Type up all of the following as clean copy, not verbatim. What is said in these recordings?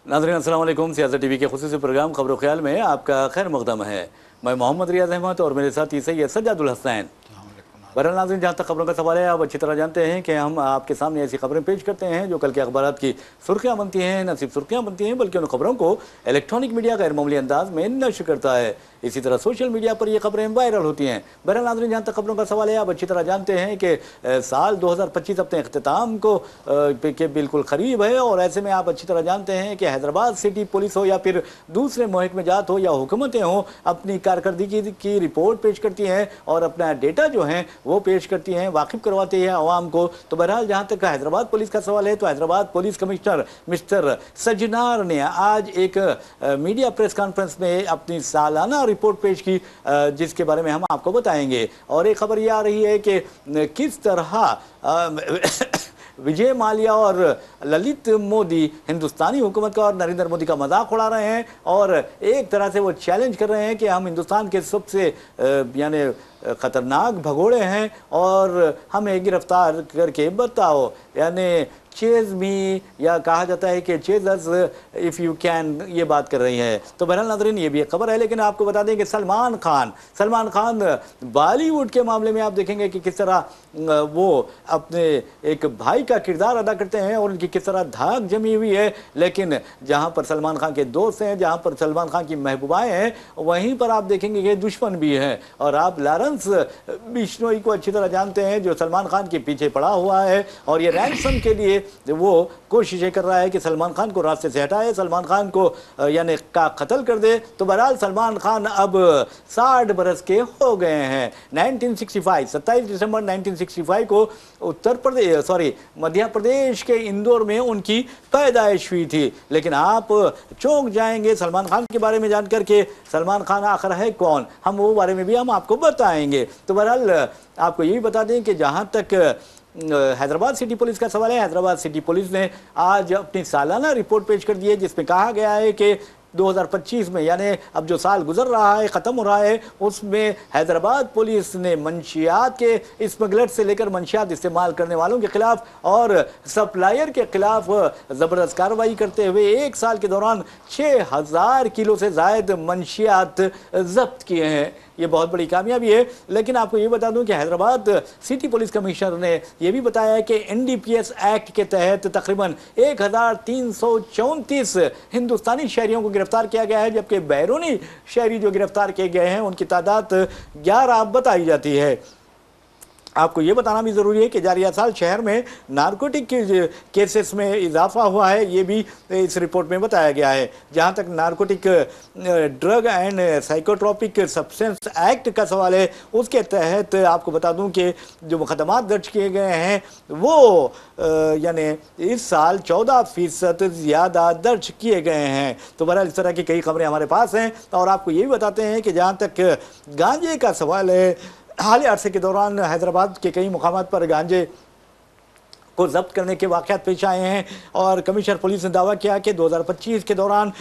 नाज़रीन अस्सलाम वालेकुम। सियासत टीवी के खुसूसी प्रोग्राम खबर ख्याल में आपका खैर मक़दम है। मैं मोहम्मद रियाज अहमद और मेरे साथ सैयद सज्जादुल हसनैन। बहरहाल नाज़रीन, जहाँ तक खबरों का सवाल है, आप अच्छी तरह जानते हैं कि हम आपके सामने ऐसी खबरें पेश करते हैं जो कल के अखबारात की सुर्खियाँ बनती हैं। न सिर्फ सुर्खियाँ बनती हैं बल्कि उन खबरों को इलेक्ट्रॉनिक मीडिया गैर मामूली अंदाज में नश्र करता है। इसी तरह सोशल मीडिया पर ये खबरें वायरल होती हैं। बहरहाल नाज़रीन, जहाँ तक खबरों का सवाल है, आप अच्छी तरह जानते हैं कि साल 2025 अपने अख्तिताम को के बिल्कुल करीब है और ऐसे में आप अच्छी तरह जानते हैं कि हैदराबाद सिटी पुलिस हो या फिर दूसरे महकमे जात हो या हुकूमतें हों, अपनी कारकर्दगी की रिपोर्ट पेश करती हैं और अपना डेटा जो है वो पेश करती हैं, वाकिफ करवाती है आवाम को। तो बहरहाल जहाँ तक हैदराबाद पुलिस का सवाल है, तो Hyderabad police commissioner mister Sajjanar ने आज एक मीडिया प्रेस कॉन्फ्रेंस में अपनी सालाना रिपोर्ट पेश की, जिसके बारे में हम आपको बताएंगे। और एक खबर ये आ रही है कि किस तरह विजय माल्या और ललित मोदी हिंदुस्तानी हुकूमत का और नरेंद्र मोदी का मजाक उड़ा रहे हैं और एक तरह से वो चैलेंज कर रहे हैं कि हम हिंदुस्तान के सबसे यानी ख़तरनाक भगोड़े हैं और हमें गिरफ्तार करके बताओ, यानी चेज मी, या कहा जाता है कि chase us if you can, ये बात कर रही है। तो बहरहाल नाज़रीन, ये भी एक खबर है। लेकिन आपको बता दें कि सलमान खान बॉलीवुड के मामले में आप देखेंगे कि किस तरह वो अपने एक भाई का किरदार अदा करते हैं और उनकी किस तरह धाक जमी हुई है। लेकिन जहां पर सलमान खान के दोस्त हैं, जहां पर सलमान खान की महबूबाएं हैं, वहीं पर आप देखेंगे कि दुश्मन भी हैं। और आप लॉरेंस बिश्नोई को अच्छी तरह जानते हैं, जो सलमान खान के पीछे पड़ा हुआ है और ये रैंसम के लिए वो कोशिशें कर रहा है कि सलमान खान को रास्ते से हटाए, सलमान खान को यानी का कत्ल कर दे। तो बहरहाल सलमान खान अब 60 बरस के हो गए हैं। 1965 27 दिसंबर 1965 को मध्य प्रदेश के इंदौर में उनकी पैदाइश हुई थी। लेकिन आप चौंक जाएंगे सलमान खान के बारे में जानकर के सलमान खान आखिर है कौन, हम वो बारे में भी हम आपको बताएंगे। तो बहरहाल आपको यही बता दें कि जहाँ तक हैदराबाद सिटी पुलिस का सवाल है, हैदराबाद सिटी पुलिस ने आज अपनी सालाना रिपोर्ट पेश कर दी है, जिसमें कहा गया है कि 2025 में, यानी अब जो साल गुजर रहा है, ख़त्म हो रहा है, उसमें हैदराबाद पुलिस ने मंशियात के स्मगलर से लेकर मंशियात इस्तेमाल करने वालों के खिलाफ और सप्लायर के खिलाफ ज़बरदस्त कार्रवाई करते हुए एक साल के दौरान 6000 किलो से ज़ायद मंशियात जब्त किए हैं। ये बहुत बड़ी कामयाबी है। लेकिन आपको ये बता दूं कि हैदराबाद सिटी पुलिस कमिश्नर ने यह भी बताया है कि NDPS एक्ट के तहत तकरीबन 1334 हिंदुस्तानी शहरियों को गिरफ्तार किया गया है, जबकि बैरूनी शहरी जो गिरफ्तार किए गए हैं उनकी तादाद 11 बताई जाती है। आपको ये बताना भी ज़रूरी है कि जारिया साल शहर में नारकोटिक केसेस में इजाफा हुआ है, ये भी इस रिपोर्ट में बताया गया है। जहाँ तक narcotic drug and psychotropic substance act का सवाल है, उसके तहत आपको बता दूं कि जो मुकदमात दर्ज किए गए हैं वो यानी इस साल 14% ज़्यादा दर्ज किए गए हैं। तो बहरहाल इस तरह की कई खबरें हमारे पास हैं। और आपको ये भी बताते हैं कि जहाँ तक गांजे का सवाल है, हाल ही अरसे के दौरान हैदराबाद के कई मुकामात पर गांजे को जब्त करने के वाक़यात पेश आए हैं और कमिश्नर पुलिस ने दावा किया कि 2025 के दौरान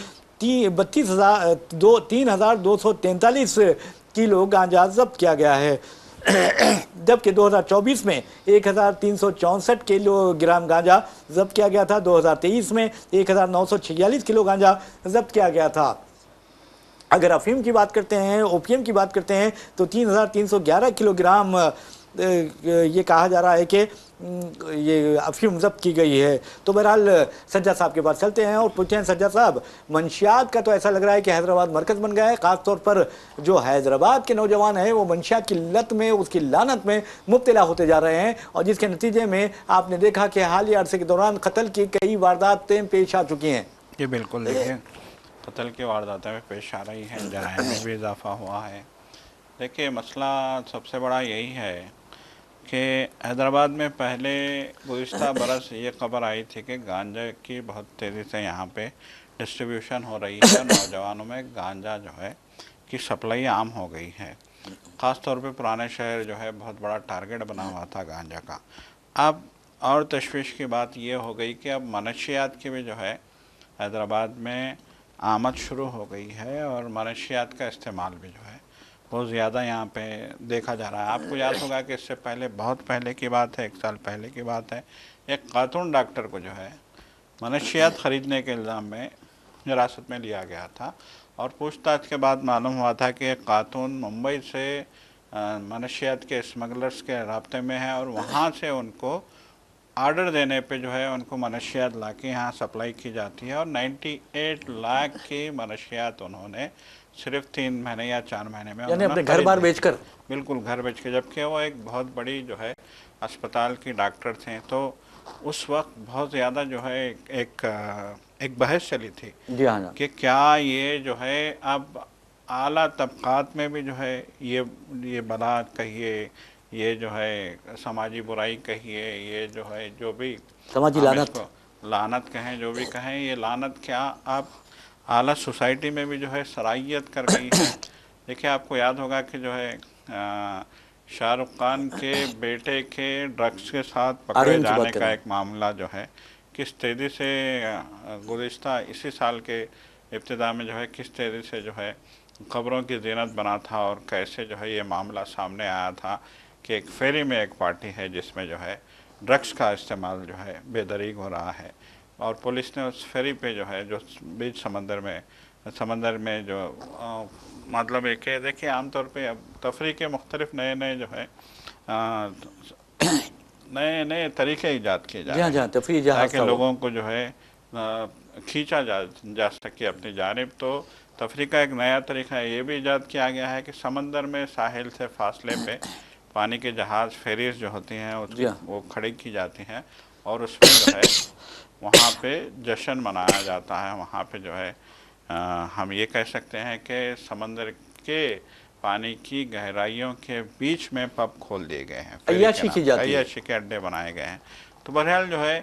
3243 किलो गांजा जब्त किया गया है, जबकि 2024 में 1364 किलोग्राम गांजा जब्त किया गया था। 2023 में 1946 किलो गांजा जब्त किया गया था। अगर अफीम की बात करते हैं, ओपीएम की बात करते हैं, तो 3311 किलोग्राम ये कहा जा रहा है कि ये अफीम जब्त की गई है। तो बहरहाल सज्जा साहब के पास चलते हैं और पूछते हैं, सज्जा साहब, मंशियात का तो ऐसा लग रहा है कि हैदराबाद मरकज़ बन गया है। ख़ासतौर पर जो हैदराबाद के नौजवान हैं वो मंशियात की लत में, उसकी लानत में मुब्तला होते जा रहे हैं और जिसके नतीजे में आपने देखा कि हाल ही अरसे के दौरान कत्ल की कई वारदातें पेश आ चुकी हैं। जी बिल्कुल, देखिए कत्ल की वारदातें में पेश आ रही हैं, जराइम में भी इजाफा हुआ है। देखिए मसला सबसे बड़ा यही है कि हैदराबाद में पहले गुज़िश्ता बरस ये खबर आई थी कि गांजा की बहुत तेज़ी से यहाँ पे डिस्ट्रीब्यूशन हो रही है, नौजवानों में गांजा जो है की सप्लाई आम हो गई है। ख़ास तौर पे पुराने शहर जो है बहुत बड़ा टारगेट बना हुआ था गांजा का। अब और तशवीश की बात ये हो गई कि अब मनशियात की भी जो है हैदराबाद में आमद शुरू हो गई है और मनशियात का इस्तेमाल भी जो है बहुत ज़्यादा यहाँ पे देखा जा रहा है। आपको याद होगा कि इससे पहले, बहुत पहले की बात है, 1 साल पहले की बात है, एक खातून डॉक्टर को जो है मनशियात ख़रीदने के इल्ज़ाम में हिरासत में लिया गया था और पूछताछ के बाद मालूम हुआ था कि एक खातून मुंबई से मनशियात के स्मगलर्स के राब्ते में है और वहाँ से उनको आर्डर देने पे जो है उनको मनशियात ला के यहाँ सप्लाई की जाती है और 98 लाख की मनशियात उन्होंने सिर्फ 3 महीने या 4 महीने में यानी अपने घर खरीद बार ली थी। बेचकर। बिल्कुल घर बेच के, जबकि वो एक बहुत बड़ी जो है अस्पताल की डॉक्टर थे। तो उस वक्त बहुत ज़्यादा जो है एक बहस चली थी जी हाँ जी। कि क्या ये जो है अब आला तबकात में भी जो है ये बलात कहिए, ये जो है समाजी बुराई कहिए, ये जो है जो भी समाजी हम लानत। इसको लानत कहें, जो भी कहें, ये लानत क्या अब आला सोसाइटी में भी जो है सराहियत कर गई है। देखिए आपको याद होगा कि जो है शाहरुख खान के बेटे के ड्रग्स के साथ पकड़े आर्यन की बात जाने कर का रहे एक मामला जो है किस तेज़ी से गुज़िश्ता इसी साल के इब्तिदा में जो है किस तेज़ी से जो है खबरों की ज़ीनत बना था और कैसे जो है ये मामला सामने आया था कि एक फेरी में एक पार्टी है जिसमें जो है ड्रग्स का इस्तेमाल जो है बेदरीग हो रहा है और पुलिस ने उस फेरी पे जो है जो बीच समंदर में जो मतलब एक है, देखिए आमतौर पे अब तफरी के मुख्तलिफ नए नए जो है नए नए तरीके ईजाद किए जा जी हाँ रहे जी हाँ, हैं तफरी जहाज ताकि था वो। लोगों को जो है खींचा जा सके अपनी जानिब। तो तफरी का एक नया तरीका ये भी ईजाद किया गया है कि समंदर में साहिल से फासले पे पानी के जहाज़ फेरीज जो होती हैं जी हाँ। वो खड़ी की जाती हैं और उसमें जो है वहाँ पे जश्न मनाया जाता है। वहाँ पे जो है हम ये कह सकते हैं कि समंदर के पानी की गहराइयों के बीच में पब खोल दिए गए हैं, फेरी के अय्याशी नाम की पे जाती है। अय्याशी के अड्डे बनाए गए हैं। तो बहरहाल जो है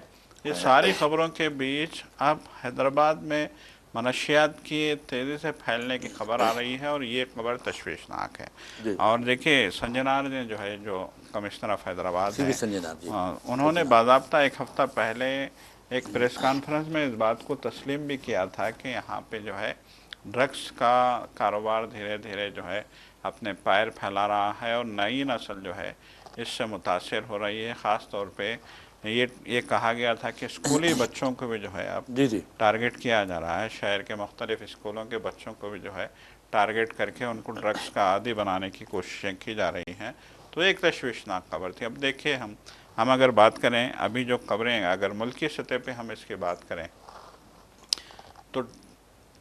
ये सारी खबरों के बीच अब हैदराबाद में मनशियात की तेज़ी से फैलने की खबर आ रही है और ये खबर तशवीशनाक है। जी। और देखिए संजय नार ने जो है, जो कमिश्नर ऑफ हैदराबाद सीवी हैं, संजय नाथ जी। उन्होंने बाज़ाब्ता 1 हफ़्ता पहले एक प्रेस कॉन्फ्रेंस में इस बात को तस्लीम भी किया था कि यहाँ पे जो है ड्रग्स का कारोबार धीरे धीरे जो है अपने पैर फैला रहा है और नई नस्ल जो है इससे मुतासर हो रही है। ख़ास तौर पे ये कहा गया था कि स्कूली बच्चों को भी जो है अब जी जी। टारगेट किया जा रहा है। शहर के मुख्तलिफ स्कूलों के बच्चों को भी जो है टारगेट करके उनको ड्रग्स का आदी बनाने की कोशिशें की जा रही हैं। तो एक तशवीशनाक खबर थी। अब देखिए हम अगर बात करें अभी जो खबरें, अगर मुल्की सतह पे हम इसकी बात करें तो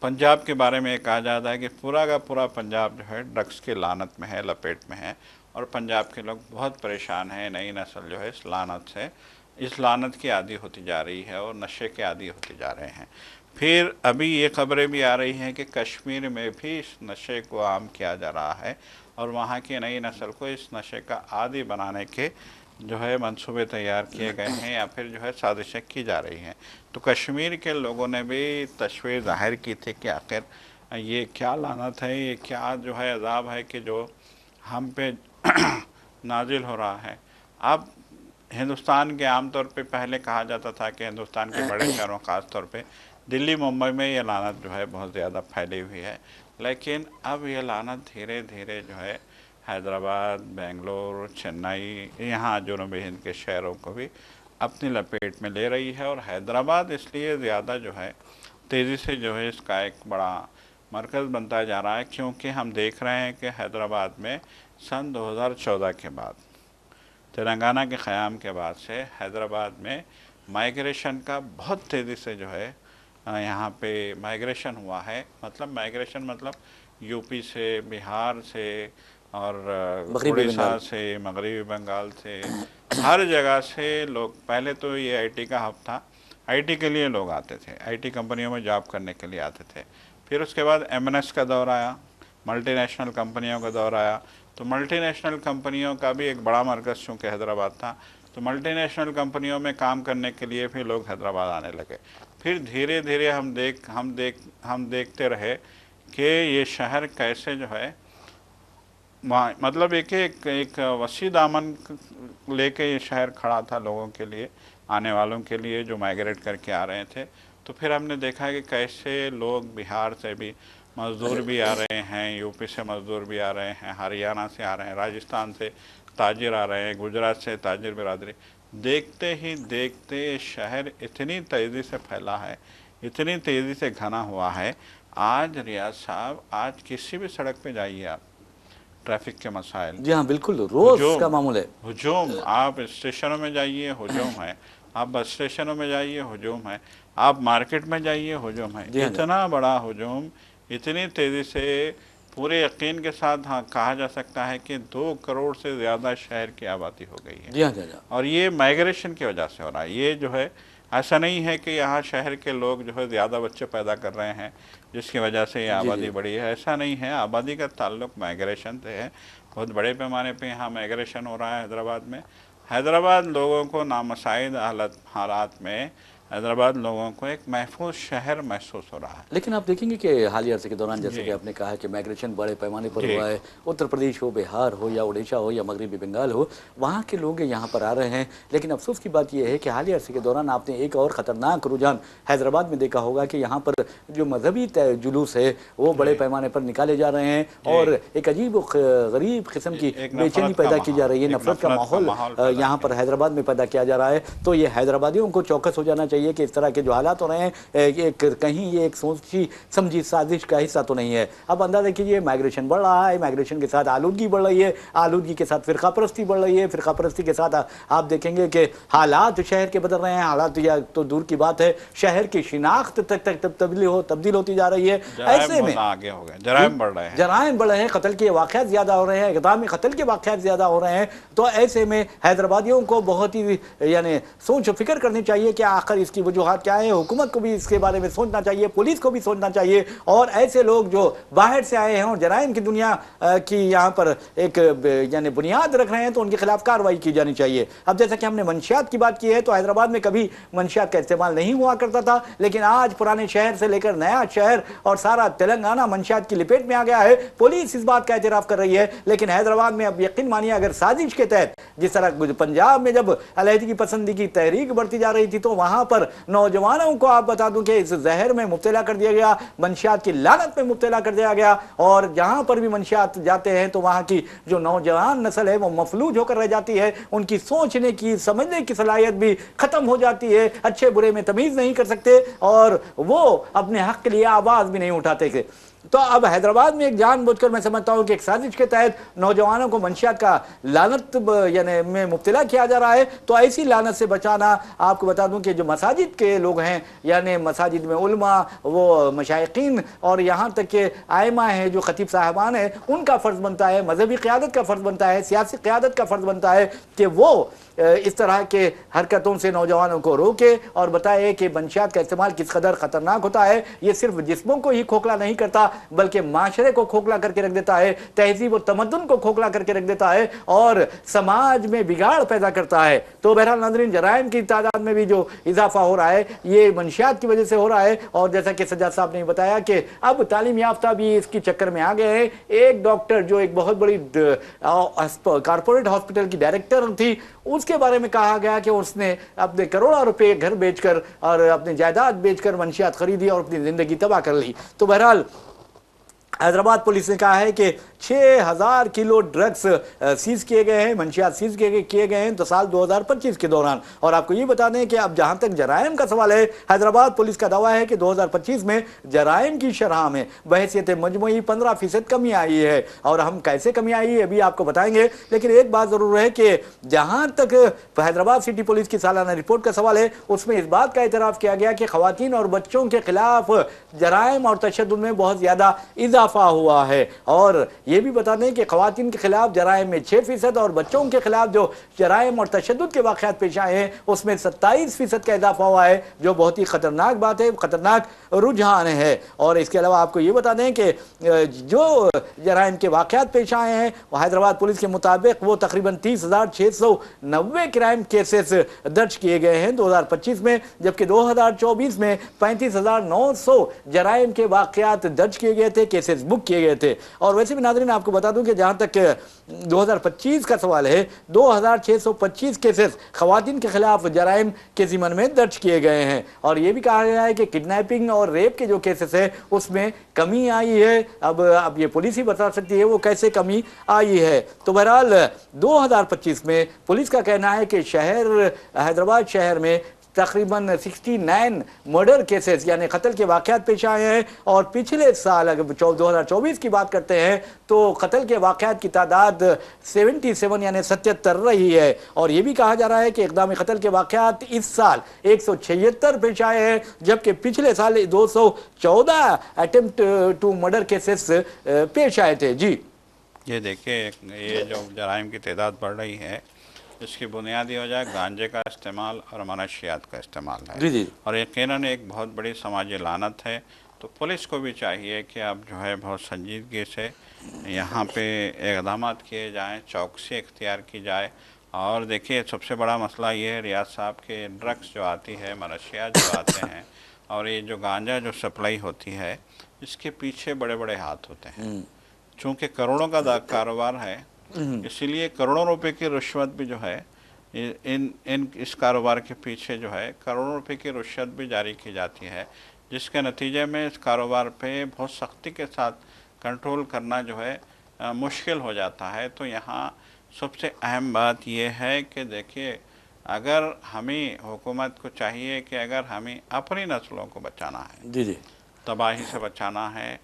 पंजाब के बारे में ये कहा जाता है कि पूरा का पूरा पंजाब जो है ड्रग्स के लानत में है, लपेट में है और पंजाब के लोग बहुत परेशान हैं। नई नस्ल जो है इस लानत की आदी होती जा रही है और नशे के आदी होते जा रहे हैं। फिर अभी ये खबरें भी आ रही हैं कि कश्मीर में भी इस नशे को आम किया जा रहा है और वहाँ की नई नस्ल को इस नशे का आदी बनाने के जो है मंसूबे तैयार किए गए हैं या फिर जो है साजिशें की जा रही हैं। तो कश्मीर के लोगों ने भी तशवीर ज़ाहिर की थी कि आखिर ये क्या लानत है, ये क्या जो है अज़ाब है कि जो हम पे नाजिल हो रहा है। अब हिंदुस्तान के आम तौर पे पहले कहा जाता था कि हिंदुस्तान के बड़े शहरों ख़ास तौर पे दिल्ली मुंबई में ये लानत जो है बहुत ज़्यादा फैली हुई है, लेकिन अब ये लानत धीरे धीरे जो है हैदराबाद, बेंगलोर, चेन्नई, यहाँ जुनूबी हिंद के शहरों को भी अपनी लपेट में ले रही है। और हैदराबाद इसलिए ज़्यादा जो है तेज़ी से जो है इसका एक बड़ा मरकज़ बनता जा रहा है क्योंकि हम देख रहे हैं कि हैदराबाद में सन 2014 के बाद, तेलंगाना के क़याम के बाद से हैदराबाद में माइग्रेशन का बहुत तेज़ी से जो है यहाँ पे माइग्रेशन हुआ है। मतलब यूपी से, बिहार से और उड़ीसा से, मगरबी बंगाल से, हर जगह से लोग। पहले तो ये आईटी का हब था, आईटी के लिए लोग आते थे, आईटी कंपनियों में जॉब करने के लिए आते थे। फिर उसके बाद एमएनएस का दौर आया, मल्टीनेशनल कंपनियों का दौर आया। तो मल्टीनेशनल कंपनियों का भी एक बड़ा मरकज़ चूँकि हैदराबाद था, तो मल्टीनेशनल कंपनियों में काम करने के लिए भी लोग हैदराबाद आने लगे। फिर धीरे धीरे हम देखते रहे कि ये शहर कैसे जो है मतलब एक वसी दामन लेके ये शहर खड़ा था लोगों के लिए, आने वालों के लिए जो माइग्रेट करके आ रहे थे। तो फिर हमने देखा कि कैसे लोग बिहार से भी मज़दूर भी आ रहे हैं, यूपी से मज़दूर भी आ रहे हैं, हरियाणा से आ रहे हैं, राजस्थान से ताजिर आ रहे हैं, गुजरात से ताजिर बिरादरी। देखते ही देखते शहर इतनी तेज़ी से फैला है, इतनी तेज़ी से घना हुआ है। आज रियाज साहब, आज किसी भी सड़क पे जाइए आप, ट्रैफिक के मसाइल, जी हाँ बिल्कुल, रोज का मामूल है। हुजूम, आप स्टेशनों में जाइए हुजूम है, आप बस स्टेशनों में जाइए हुजूम है, आप मार्केट में जाइए हुजूम है। जी हाँ, इतना बड़ा हुजूम, इतनी तेज़ी से, पूरे यकीन के साथ हाँ कहा जा सकता है कि 2 करोड़ से ज़्यादा शहर की आबादी हो गई है। जी हाँ, जी हाँ। और ये माइग्रेशन की वजह से हो रहा है। ये जो है, ऐसा नहीं है कि यहाँ शहर के लोग जो है ज़्यादा बच्चे पैदा कर रहे हैं जिसकी वजह से ये आबादी बढ़ी है, ऐसा नहीं है। आबादी का ताल्लुक माइग्रेशन से है, बहुत बड़े पैमाने पे यहाँ माइग्रेशन हो रहा है हैदराबाद में। हैदराबाद लोगों को नामसाइद हालात में हैदराबाद लोगों को एक महफूज शहर महसूस हो रहा है। लेकिन आप देखेंगे कि हालिया अरसे के दौरान, जैसे कि आपने कहा कि माइग्रेशन बड़े पैमाने पर हुआ है, उत्तर प्रदेश हो, बिहार हो या उड़ीसा हो या मगरबी बंगाल हो, वहाँ के लोग यहाँ पर आ रहे हैं। लेकिन अफसोस की बात यह है कि हालिया अरसे के दौरान आपने एक और ख़तरनाक रुझान हैदराबाद में देखा होगा कि यहाँ पर जो मजहबी जुलूस है वो बड़े पैमाने पर निकाले जा रहे हैं और एक अजीब गरीब किस्म की बेचैनी पैदा की जा रही है, नफरत का माहौल यहाँ पर हैदराबाद में पैदा किया जा रहा है। तो ये हैदराबादियों को चौकस हो जाना चाहिए कि इस तरह के जो हालात हो रहे हैं, कहीं ये एक सोची समझी साजिश का हिस्सा तो नहीं है। अब अंदाजा कीजिए, माइग्रेशन बढ़ रहा है, माइग्रेशन के साथ आलूदगी बढ़ रही है, आलूदगी के साथ फिरका परस्ती बढ़ रही है, फिरका परस्ती के साथ आप देखेंगे कि हालात शहर के बदल रहे हैं। हालात या तो दूर की बात है, शहर की शिनाख्त तक तब्दील होती जा रही है। ऐसे में आगे हो गए, जराइम बढ़ रहे हैं, जराइम बढ़ रहे हैं, कत्ल के वाक़यात ज़्यादा हो रहे हैं, इक़दाम कत्ल के वाक़यात ज़्यादा हो रहे हैं। तो ऐसे में हैदराबादियों को बहुत ही यानी सोच फिक्र करनी चाहिए कि आखिर इसकी वजूहात क्या है। हुकूमत को भी इसके बारे में सोचना चाहिए, पुलिस को भी सोचना चाहिए, और ऐसे लोग जो बाहर से आए हैं और जराइम की दुनिया की यहाँ पर एक यानी बुनियाद रख रहे हैं, तो उनके खिलाफ कार्रवाई की जानी चाहिए। अब जैसा कि हमने मंशियात की बात की है, तो हैदराबाद में कभी मंशियात का इस्तेमाल नहीं हुआ करता था, लेकिन आज पुराने शहर से लेकर नया शहर और सारा तेलंगाना मंशियात की लपेट में आ गया है। पुलिस इस बात का एतराफ़ कर रही है, लेकिन हैदराबाद में अब यकीन मानिए, अगर साजिश के तहत, जिस तरह पंजाब में जब अलहदगी पसंदी की तहरीक बढ़ती जा रही थी, तो वहां पर नौजवानों को आप बता दूं कि इस जहर में मुब्तला कर दिया गया, मंशियात की लानत में मुब्तला कर दिया गया। और जहां पर भी मंशियात जाते हैं तो वहां की जो नौजवान नस्ल है वो मफलूज होकर रह जाती है, उनकी सोचने की, समझने की सलाहियत भी खत्म हो जाती है, अच्छे बुरे में तमीज़ नहीं कर सकते और वो अपने हक के लिए आवाज़ भी नहीं उठाते थे। तो अब हैदराबाद में एक जानबूझकर, मैं समझता हूं कि एक साजिश के तहत नौजवानों को मंशियात का लानत यानी में मुब्तला किया जा रहा है। तो ऐसी लानत से बचाना, आपको बता दूं कि जो मसाजिद के लोग हैं, यानी मसाजिद में उलमा, वो मशाइखीन और यहाँ तक के आइमा हैं, जो खतीब साहबान हैं, उनका फ़र्ज़ बनता है, मजहबी क़यादत का फ़र्ज़ बनता है, सियासी क़यादत का फ़र्ज़ बनता है कि वो इस तरह के हरकतों से नौजवानों को रोके और बताए कि मंशियात का इस्तेमाल किस कदर ख़तरनाक होता है। ये सिर्फ जिस्मों को ही खोखला नहीं करता, बल्कि माशरे को खोखला करके रख देता है, तहजीब और तमद्दुन को खोखला करके रख देता है और समाज में बिगाड़ पैदा करता है। तो बहरहाल नाज़रीन, जराइम की तादाद में भी जो इजाफा हो रहा है, ये मंशियात की वजह से हो रहा है। और जैसा कि सज्जाद साहब ने बताया कि अब तालीम याफ्ता भी इसकी चक्कर में आ गए हैं। एक डॉक्टर जो एक बहुत बड़ी कारपोरेट हॉस्पिटल की डायरेक्टर थी, उसके बारे में कहा गया कि उसने अपने करोड़ों रुपए घर बेचकर और अपनी जायदाद बेचकर मंशियात खरीदी और अपनी ज़िंदगी तबाह कर ली। तो बहरहाल हैदराबाद पुलिस ने कहा है कि 6000 किलो ड्रग्स सीज किए गए हैं, मंशियात सीज किए गए हैं तो साल 2025 के दौरान। और आपको ये बता दें कि अब जहां तक जराइम का सवाल है, हैदराबाद पुलिस का दावा है कि 2025 में जराइम की शरह में बहैसियत मजमूई 15% कमी आई है। और हम कैसे कमी आई है अभी आपको बताएंगे, लेकिन एक बात जरूर है कि जहां तक हैदराबाद सिटी पुलिस की सालाना रिपोर्ट का सवाल है, उसमें इस बात का एतराफ़ किया गया कि खवातीन और बच्चों के खिलाफ जराइम और तशद्दुद में बहुत ज़्यादा इजाफा हुआ है। और ये भी बता दें कि खवातीन के खिलाफ जराइम में 6% और बच्चों के खिलाफ जो जराइम और तशद्दुद के वाक़यात पेश आए हैं उसमें 27% का इजाफा हुआ है, जो बहुत ही ख़तरनाक बात है, ख़तरनाक रुझान है। और इसके अलावा आपको ये बता दें कि जो जराइम के वाक़यात पेश आए हैं, हैदराबाद पुलिस के मुताबिक वो तकरीबन 30,690 क्राइम केसेस दर्ज किए गए हैं 2025 में, जबकि 2024 में 35,900 जराइम के वाक़यात दर्ज किए गए थे, केसेस बुक किए गए थे। और वैसे भी नाज़रीन नाज़रीन आपको बता दूं कि जहां तक 2025 का सवाल है, 2625 केसेस खवातीन के खिलाफ जराइम के ज़िम्मन में दर्ज किए गए हैं। और ये भी कहा गया है कि किडनैपिंग और रेप के जो केसेस है उसमें कमी आई है। अब ये पुलिस ही बता सकती है वो कैसे कमी आई है। तो बहरहाल 2025 में पुलिस का कहना है कि हैदराबाद शहर में तकरीबन 69 मर्डर केसेस यानी कत्ल के वाक़यात पेश आए हैं। और पिछले साल अगर 2024 की बात करते हैं तो कत्ल के वाक़यात की तादाद 77 यानी 77 रही है। और ये भी कहा जा रहा है कि इक़दाम कत्ल के वाक़यात इस साल 176 पेश आए हैं, जबकि पिछले साल 214 अटेम्प्ट टू मर्डर केसेस पेश आए थे। जी, ये देखिए, ये जो जराइम की तादाद बढ़ रही है इसकी बुनियादी वजह गांजे का इस्तेमाल और मनशियात का इस्तेमाल है। जी जी। और यकीनन एक बहुत बड़ी समाजी लानत है। तो पुलिस को भी चाहिए कि अब जो है बहुत संजीदगी से यहाँ पे इक़दाम किए जाएं, चौकसी इख्तियार की जाए। और देखिए, सबसे बड़ा मसला ये है रियाज साहब के ड्रग्स जो आती है, मनशियात जो आते हैं और ये जो गांजा जो सप्लाई होती है, इसके पीछे बड़े बड़े हाथ होते हैं। चूँकि करोड़ों का कारोबार है, इसीलिए करोड़ों रुपए की रिश्वत भी जो है इस कारोबार के पीछे जो है करोड़ों रुपए की रिश्वत भी जारी की जाती है, जिसके नतीजे में इस कारोबार पे बहुत सख्ती के साथ कंट्रोल करना जो है मुश्किल हो जाता है। तो यहाँ सबसे अहम बात यह है कि देखिए, अगर हमें हुकूमत को चाहिए कि अगर हमें अपनी नस्लों को बचाना है, जी जी, तबाही से बचाना है,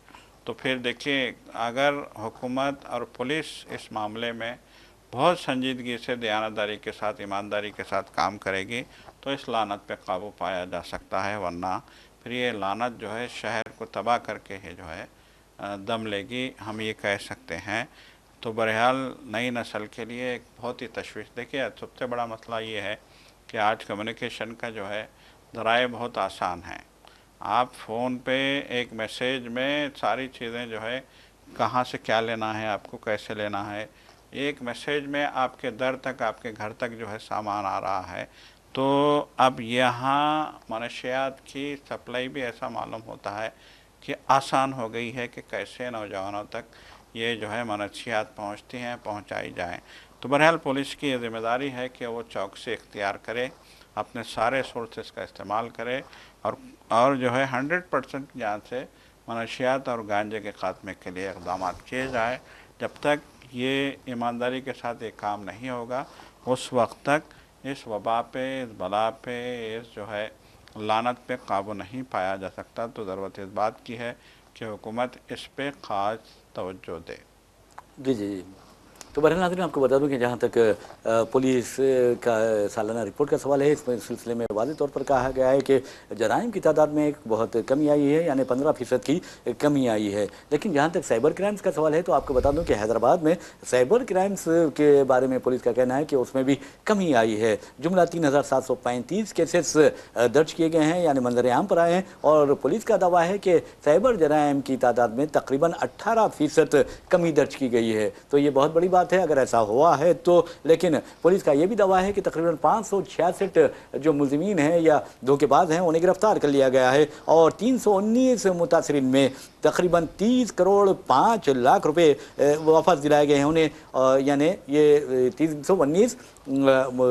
तो फिर देखिए अगर हुकूमत और पुलिस इस मामले में बहुत संजीदगी से, दयानतदारी के साथ, ईमानदारी के साथ काम करेगी तो इस लानत पे काबू पाया जा सकता है। वरना फिर ये लानत जो है शहर को तबाह करके ही जो है दम लेगी, हम ये कह सकते हैं। तो बहरहाल नई नस्ल के लिए एक बहुत ही तशवीश। देखिए, सबसे बड़ा मसला ये है कि आज कम्युनिकेशन का जो है ज़राए बहुत आसान है। आप फ़ोन पे एक मैसेज में सारी चीज़ें जो है कहाँ से क्या लेना है, आपको कैसे लेना है, एक मैसेज में आपके दर तक, आपके घर तक जो है सामान आ रहा है। तो अब यहाँ मनशियात की सप्लाई भी ऐसा मालूम होता है कि आसान हो गई है कि कैसे नौजवानों तक ये जो है मनशियात पहुँचती हैं, पहुँचाई जाएँ। तो बहरहाल पुलिस की ये ज़िम्मेदारी है कि वो चौकसी इख्तियार करे, अपने सारे सोर्सेस का इस्तेमाल करे और जो है 100% जान से मनशियात और गांजे के ख़ात्मे के लिए इक़दाम किए जाए। जब तक ये ईमानदारी के साथ ये काम नहीं होगा, उस वक्त तक इस वबा पे, इस बला पे, इस जो है लानत पे काबू नहीं पाया जा सकता। तो ज़रूरत इस बात की है कि हुकूमत इस पे ख़ास तवज्जो दे। जी जी। तो बहरहाल नाज़रीन आपको बता दूं कि जहां तक पुलिस का सालाना रिपोर्ट का सवाल है, इस सिलसिले में वाज़ेह तौर पर कहा गया है कि जराइम की तादाद में एक बहुत कमी आई है, यानी 15% की कमी आई है। लेकिन जहां तक साइबर क्राइम्स का सवाल है तो आपको बता दूं कि हैदराबाद में साइबर क्राइम्स के बारे में पुलिस का कहना है कि उसमें भी कमी आई है। जुमला 3735 केसेस दर्ज किए गए हैं, यानी मंजर आम पर आए हैं। और पुलिस का दावा है कि साइबर जराइम की तादाद में तकरीबन 18% कमी दर्ज की गई है। तो ये बहुत बड़ी बात है अगर ऐसा हुआ है तो। लेकिन पुलिस का यह भी दावा है कि तकरीबन 566 जो मुलजिमीन हैं या धोखेबाज हैं उन्हें गिरफ्तार कर लिया गया है। और 319 मुतासरीन में तकरीबन 30 करोड़ 5 लाख रुपए वापस दिलाए गए हैं उन्हें। यानी ये 319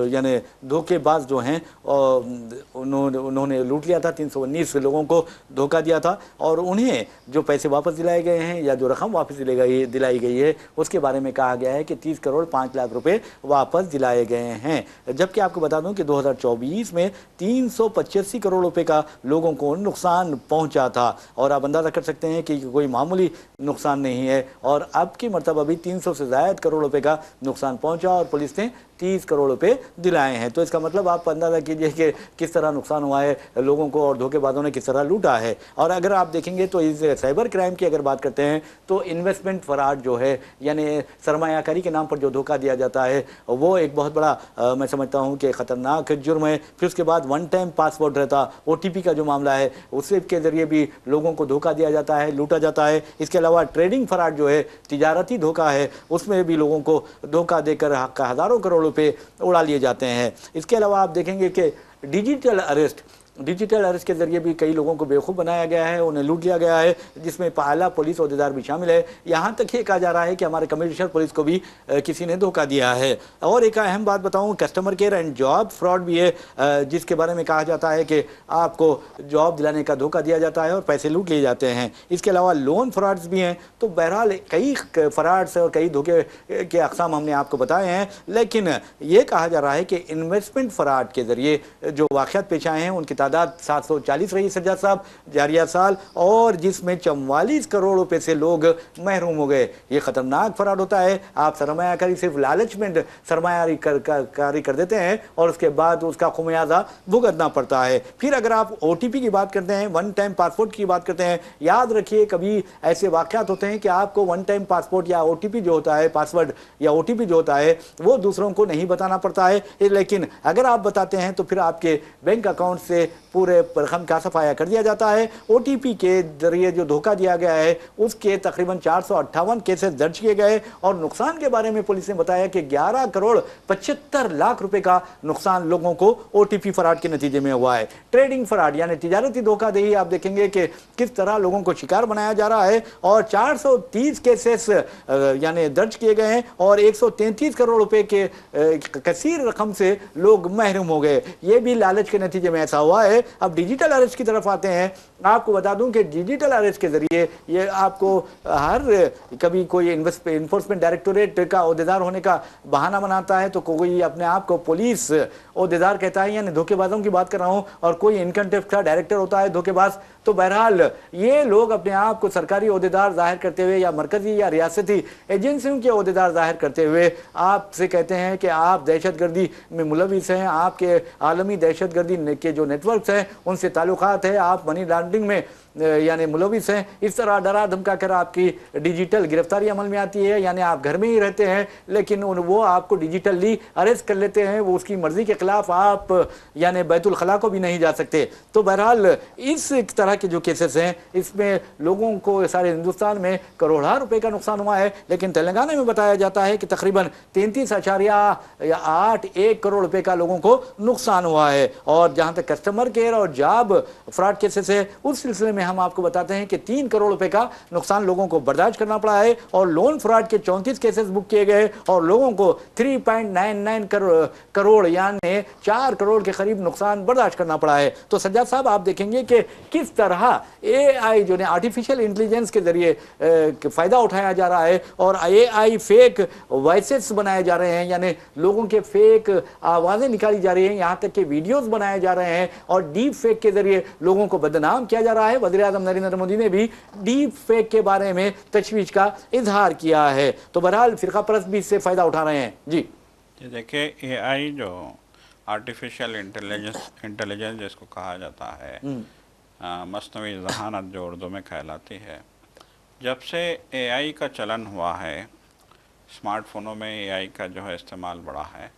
यानी धोखेबाज जो हैं उन्होंने लूट लिया था, 319 लोगों को धोखा दिया था और उन्हें जो पैसे वापस दिलाए गए हैं या जो रकम वापस दिलाई गई है उसके बारे में कहा गया है कि 30 करोड़ 5 लाख रुपए वापस दिलाए गए हैं। जबकि आपको बता दूं कि 2024 में 385 करोड़ रुपए का लोगों को नुकसान पहुंचा था। और आप अंदाज़ा कर सकते हैं कि कोई मामूली नुकसान नहीं है। और अब की मरतबा भी 300 से ज़ायद करोड़ रुपए का नुकसान पहुंचा और पुलिस ने 30 करोड़ रुपए दिलाए हैं। तो इसका मतलब आप अंदाज़ा कीजिए कि किस तरह नुकसान हुआ है लोगों को और धोखेबाजों ने किस तरह लूटा है। और अगर आप देखेंगे तो इस साइबर क्राइम की अगर बात करते हैं तो इन्वेस्टमेंट फ्रॉड जो है, यानी सरमायाकारी के नाम पर जो धोखा दिया जाता है, वो एक बहुत बड़ा मैं समझता हूँ कि ख़तरनाक जुर्म है। फिर उसके बाद वन टाइम पासवर्ड रहता, OTP का जो मामला है उसके ज़रिए भी लोगों को धोखा दिया जाता है, लूटा जाता है। इसके अलावा ट्रेडिंग फ्रॉड जो है, तिजारती धोखा है, उसमें भी लोगों को धोखा देकर हज़ारों करोड़ रुपए उड़ा लिए जाते हैं। इसके अलावा आप देखेंगे कि डिजिटल अरेस्ट डिजिटल अरेस्ट के जरिए भी कई लोगों को बेवकूफ़ बनाया गया है, उन्हें लूट लिया गया है, जिसमें आला पुलिस अहदेदार भी शामिल है। यहाँ तक ये कहा जा रहा है कि हमारे कमिश्नर पुलिस को भी किसी ने धोखा दिया है। और एक अहम बात बताऊँ, customer care and job fraud भी है, जिसके बारे में कहा जाता है कि आपको जॉब दिलाने का धोखा दिया जाता है और पैसे लूट लिए जाते हैं। इसके अलावा लोन फ्रॉड्स भी हैं। तो बहरहाल कई फ्रॉड्स और कई धोखे के अक़साम हमने आपको बताए हैं, लेकिन ये कहा जा रहा है कि इन्वेस्टमेंट फ्रॉड के जरिए जो वाक़यात पेश आए हैं उनकी तादाद 740 रही सज्जाद साहब जारिया साल, और जिसमें 44 करोड़ रुपए से लोग महरूम हो गए। ये ख़तरनाक फ्रॉड होता है। आप सरमायाकारी सिर्फ लालच में सरमायाकारी कर देते हैं और उसके बाद उसका खुमियाजा भुगतना पड़ता है। फिर अगर आप OTP की बात करते हैं, वन टाइम पासपोर्ट की बात करते हैं, याद रखिए कभी ऐसे वाक़यात होते हैं कि आपको वन टाइम पासपोर्ट या OTP जो होता है, पासवर्ड या OTP जो होता है, वो दूसरों को नहीं बताना पड़ता है, लेकिन अगर आप बताते हैं तो फिर आपके बैंक अकाउंट से पूरे रकम का सफाया कर दिया जाता है। OTP के जरिए जो धोखा दिया गया है उसके तकरीबन 458 केसेस दर्ज किए गए और नुकसान के बारे में पुलिस ने बताया कि 11 करोड़ 75 लाख रुपए का नुकसान लोगों को OTP फ्रॉड के नतीजे में हुआ है। ट्रेडिंग फ्रॉड यानी तिजारती धोखाधड़ी आप देखेंगे कि किस तरह लोगों को शिकार बनाया जा रहा है और 430 केसेस यानी दर्ज किए गए हैं और 133 करोड़ रुपए के कसीर रकम से लोग महरूम हो गए। ये भी लालच के नतीजे में ऐसा हुआ है। अब डिजिटल अरेस्ट की तरफ आते हैं। आपको बता दूं कि डिजिटल अरेस्ट के जरिए ये आपको हर कभी कोई इन्फोर्समेंट डायरेक्टोरेट का ओहदेदार होने का बहाना बनाता है, तो कोई अपने आप को पुलिस ओहदेदार कहता है, यानी धोखेबाजों की बात कर रहा हूं, और कोई इनकम टैक्स का डायरेक्टर होता है धोखेबाज। तो बहरहाल ये लोग अपने आप को सरकारी ओहदेदार जाहिर करते हुए या मरकजी या रियासती एजेंसियों के ओहदेदार जाहिर करते हुए आपसे कहते हैं कि आप दहशतगर्दी में मुलविस हैं, आपके आलमी दहशतगर्दी के जो नेटवर्क्स हैं उनसे ताल्लुकात है, आप मनी लॉन्ड्रिंग में यानी मुलविस हैं। इस तरह डरा धमका कर आपकी डिजिटल गिरफ्तारी अमल में आती है, यानी आप घर में ही रहते हैं लेकिन वो आपको डिजिटली अरेस्ट कर लेते हैं, वो उसकी मर्जी के खिलाफ आप यानी बैतुल खला को भी नहीं जा सकते। तो बहरहाल इस तरह के जो केसेस हैं इसमें लोगों को सारे हिंदुस्तान में करोड़ों रुपए का नुकसान हुआ है, लेकिन तेलंगाना में बताया जाता है कि तकरीबन 33.81 करोड़ रुपए का लोगों को नुकसान हुआ है। और जहां तक कस्टमर केयर और जॉब फ्रॉड केसेस है उस सिलसिले में हम आपको बताते हैं कि 3 करोड़ रुपए का नुकसान लोगों को बर्दाश्त करना पड़ा है और लोन फ्रॉड के 34 केसेस बुक किए गए और लोगों को 3.99 करोड़ यानी 4 करोड़ के करीब नुकसान बर्दाश्त करना पड़ा है। तो सज्जाद साहब आप देखेंगे कि किस तरह AI जो है आर्टिफिशियल इंटेलिजेंस के जरिए फायदा उठाया जा रहा है और AI फेक वॉइसेस बनाए जा रहे हैं, यानी लोगों के फेक आवाजें निकाली जा रही हैं, यहां तक कि वीडियोस बनाए जा रहे हैं और डीप फेक के जरिए लोगों को बदनाम किया जा रहा है। वज़ीर आज़म नरेंद्र मोदी ने भी डीप फेक के बारे में तशवीश का इजहार किया है। तो बहरहाल फिरका परस्त भी इससे फायदा उठा रहे हैं। जी देखिए, AI जो आर्टिफिशियल इंटेलिजेंस जिसको कहा जाता है, मस्नवी ज़हानत जो उर्दू में कहलाती है, जब से AI का चलन हुआ है, स्मार्टफोनों में AI का जो है इस्तेमाल बढ़ा है,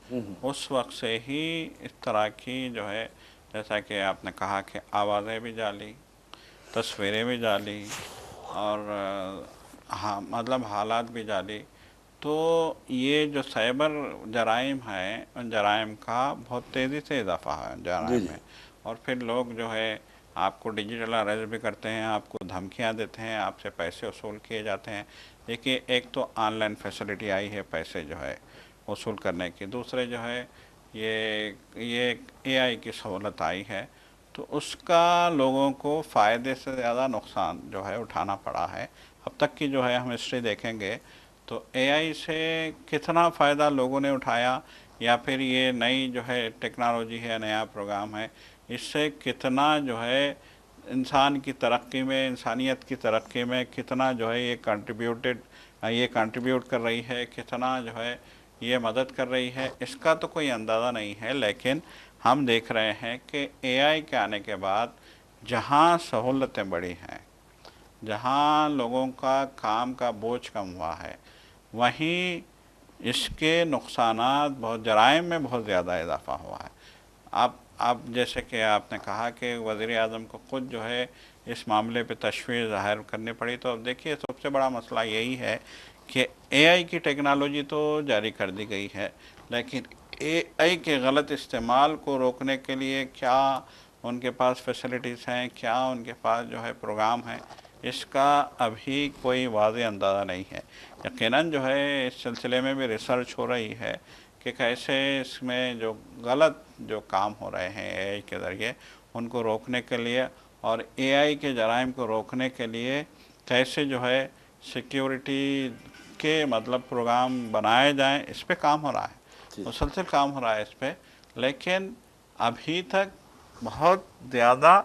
उस वक्त से ही इस तरह की जो है, जैसा कि आपने कहा कि आवाज़ें भी जाली, तस्वीरें भी जाली और हाँ मतलब हालात भी जाली। तो ये जो साइबर जराइम है उन जराइम का बहुत तेज़ी से इजाफा है जराइम में। और फिर लोग जो है आपको डिजिटल अरेस्ट भी करते हैं, आपको धमकियां देते हैं, आपसे पैसे वसूल किए जाते हैं। देखिए, एक तो ऑनलाइन फैसिलिटी आई है पैसे जो है वसूल करने की, दूसरे जो है ये AI की सहूलत आई है, तो उसका लोगों को फ़ायदे से ज़्यादा नुकसान जो है उठाना पड़ा है। अब तक की जो है हम हिस्ट्री देखेंगे तो AI से कितना फ़ायदा लोगों ने उठाया, या फिर ये नई जो है टेक्नोलॉजी है, नया प्रोग्राम है, इससे कितना जो है इंसान की तरक्की में, इंसानियत की तरक्की में कितना जो है ये कंट्रीब्यूट कर रही है, कितना जो है ये मदद कर रही है, इसका तो कोई अंदाज़ा नहीं है। लेकिन हम देख रहे हैं कि AI के आने के बाद जहाँ सहूलतें बढ़ी हैं, जहाँ लोगों का काम का बोझ कम हुआ है, वहीं इसके नुकसानात बहुत, जराइम में बहुत ज़्यादा इजाफा हुआ है। आप जैसे कि आपने कहा कि वज़ीर आज़म को खुद जो है इस मामले पे तशवीश ज़ाहिर करनी पड़ी, तो अब देखिए सबसे बड़ा मसला यही है कि AI की टेक्नोलॉजी तो जारी कर दी गई है, लेकिन AI के गलत इस्तेमाल को रोकने के लिए क्या उनके पास फैसिलिटीज़ हैं, क्या उनके पास जो है प्रोग्राम है, इसका अभी कोई वाज़ेह अंदाज़ा नहीं है। यकीनन जो है इस सिलसिले में भी रिसर्च हो रही है कि कैसे इसमें जो गलत जो काम हो रहे हैं एआई के ज़रिए उनको रोकने के लिए और एआई के जराइम को रोकने के लिए कैसे जो है सिक्योरिटी के मतलब प्रोग्राम बनाए जाएं, इस पे काम हो रहा है, मुसलसल काम हो रहा है इस पे। लेकिन अभी तक बहुत ज़्यादा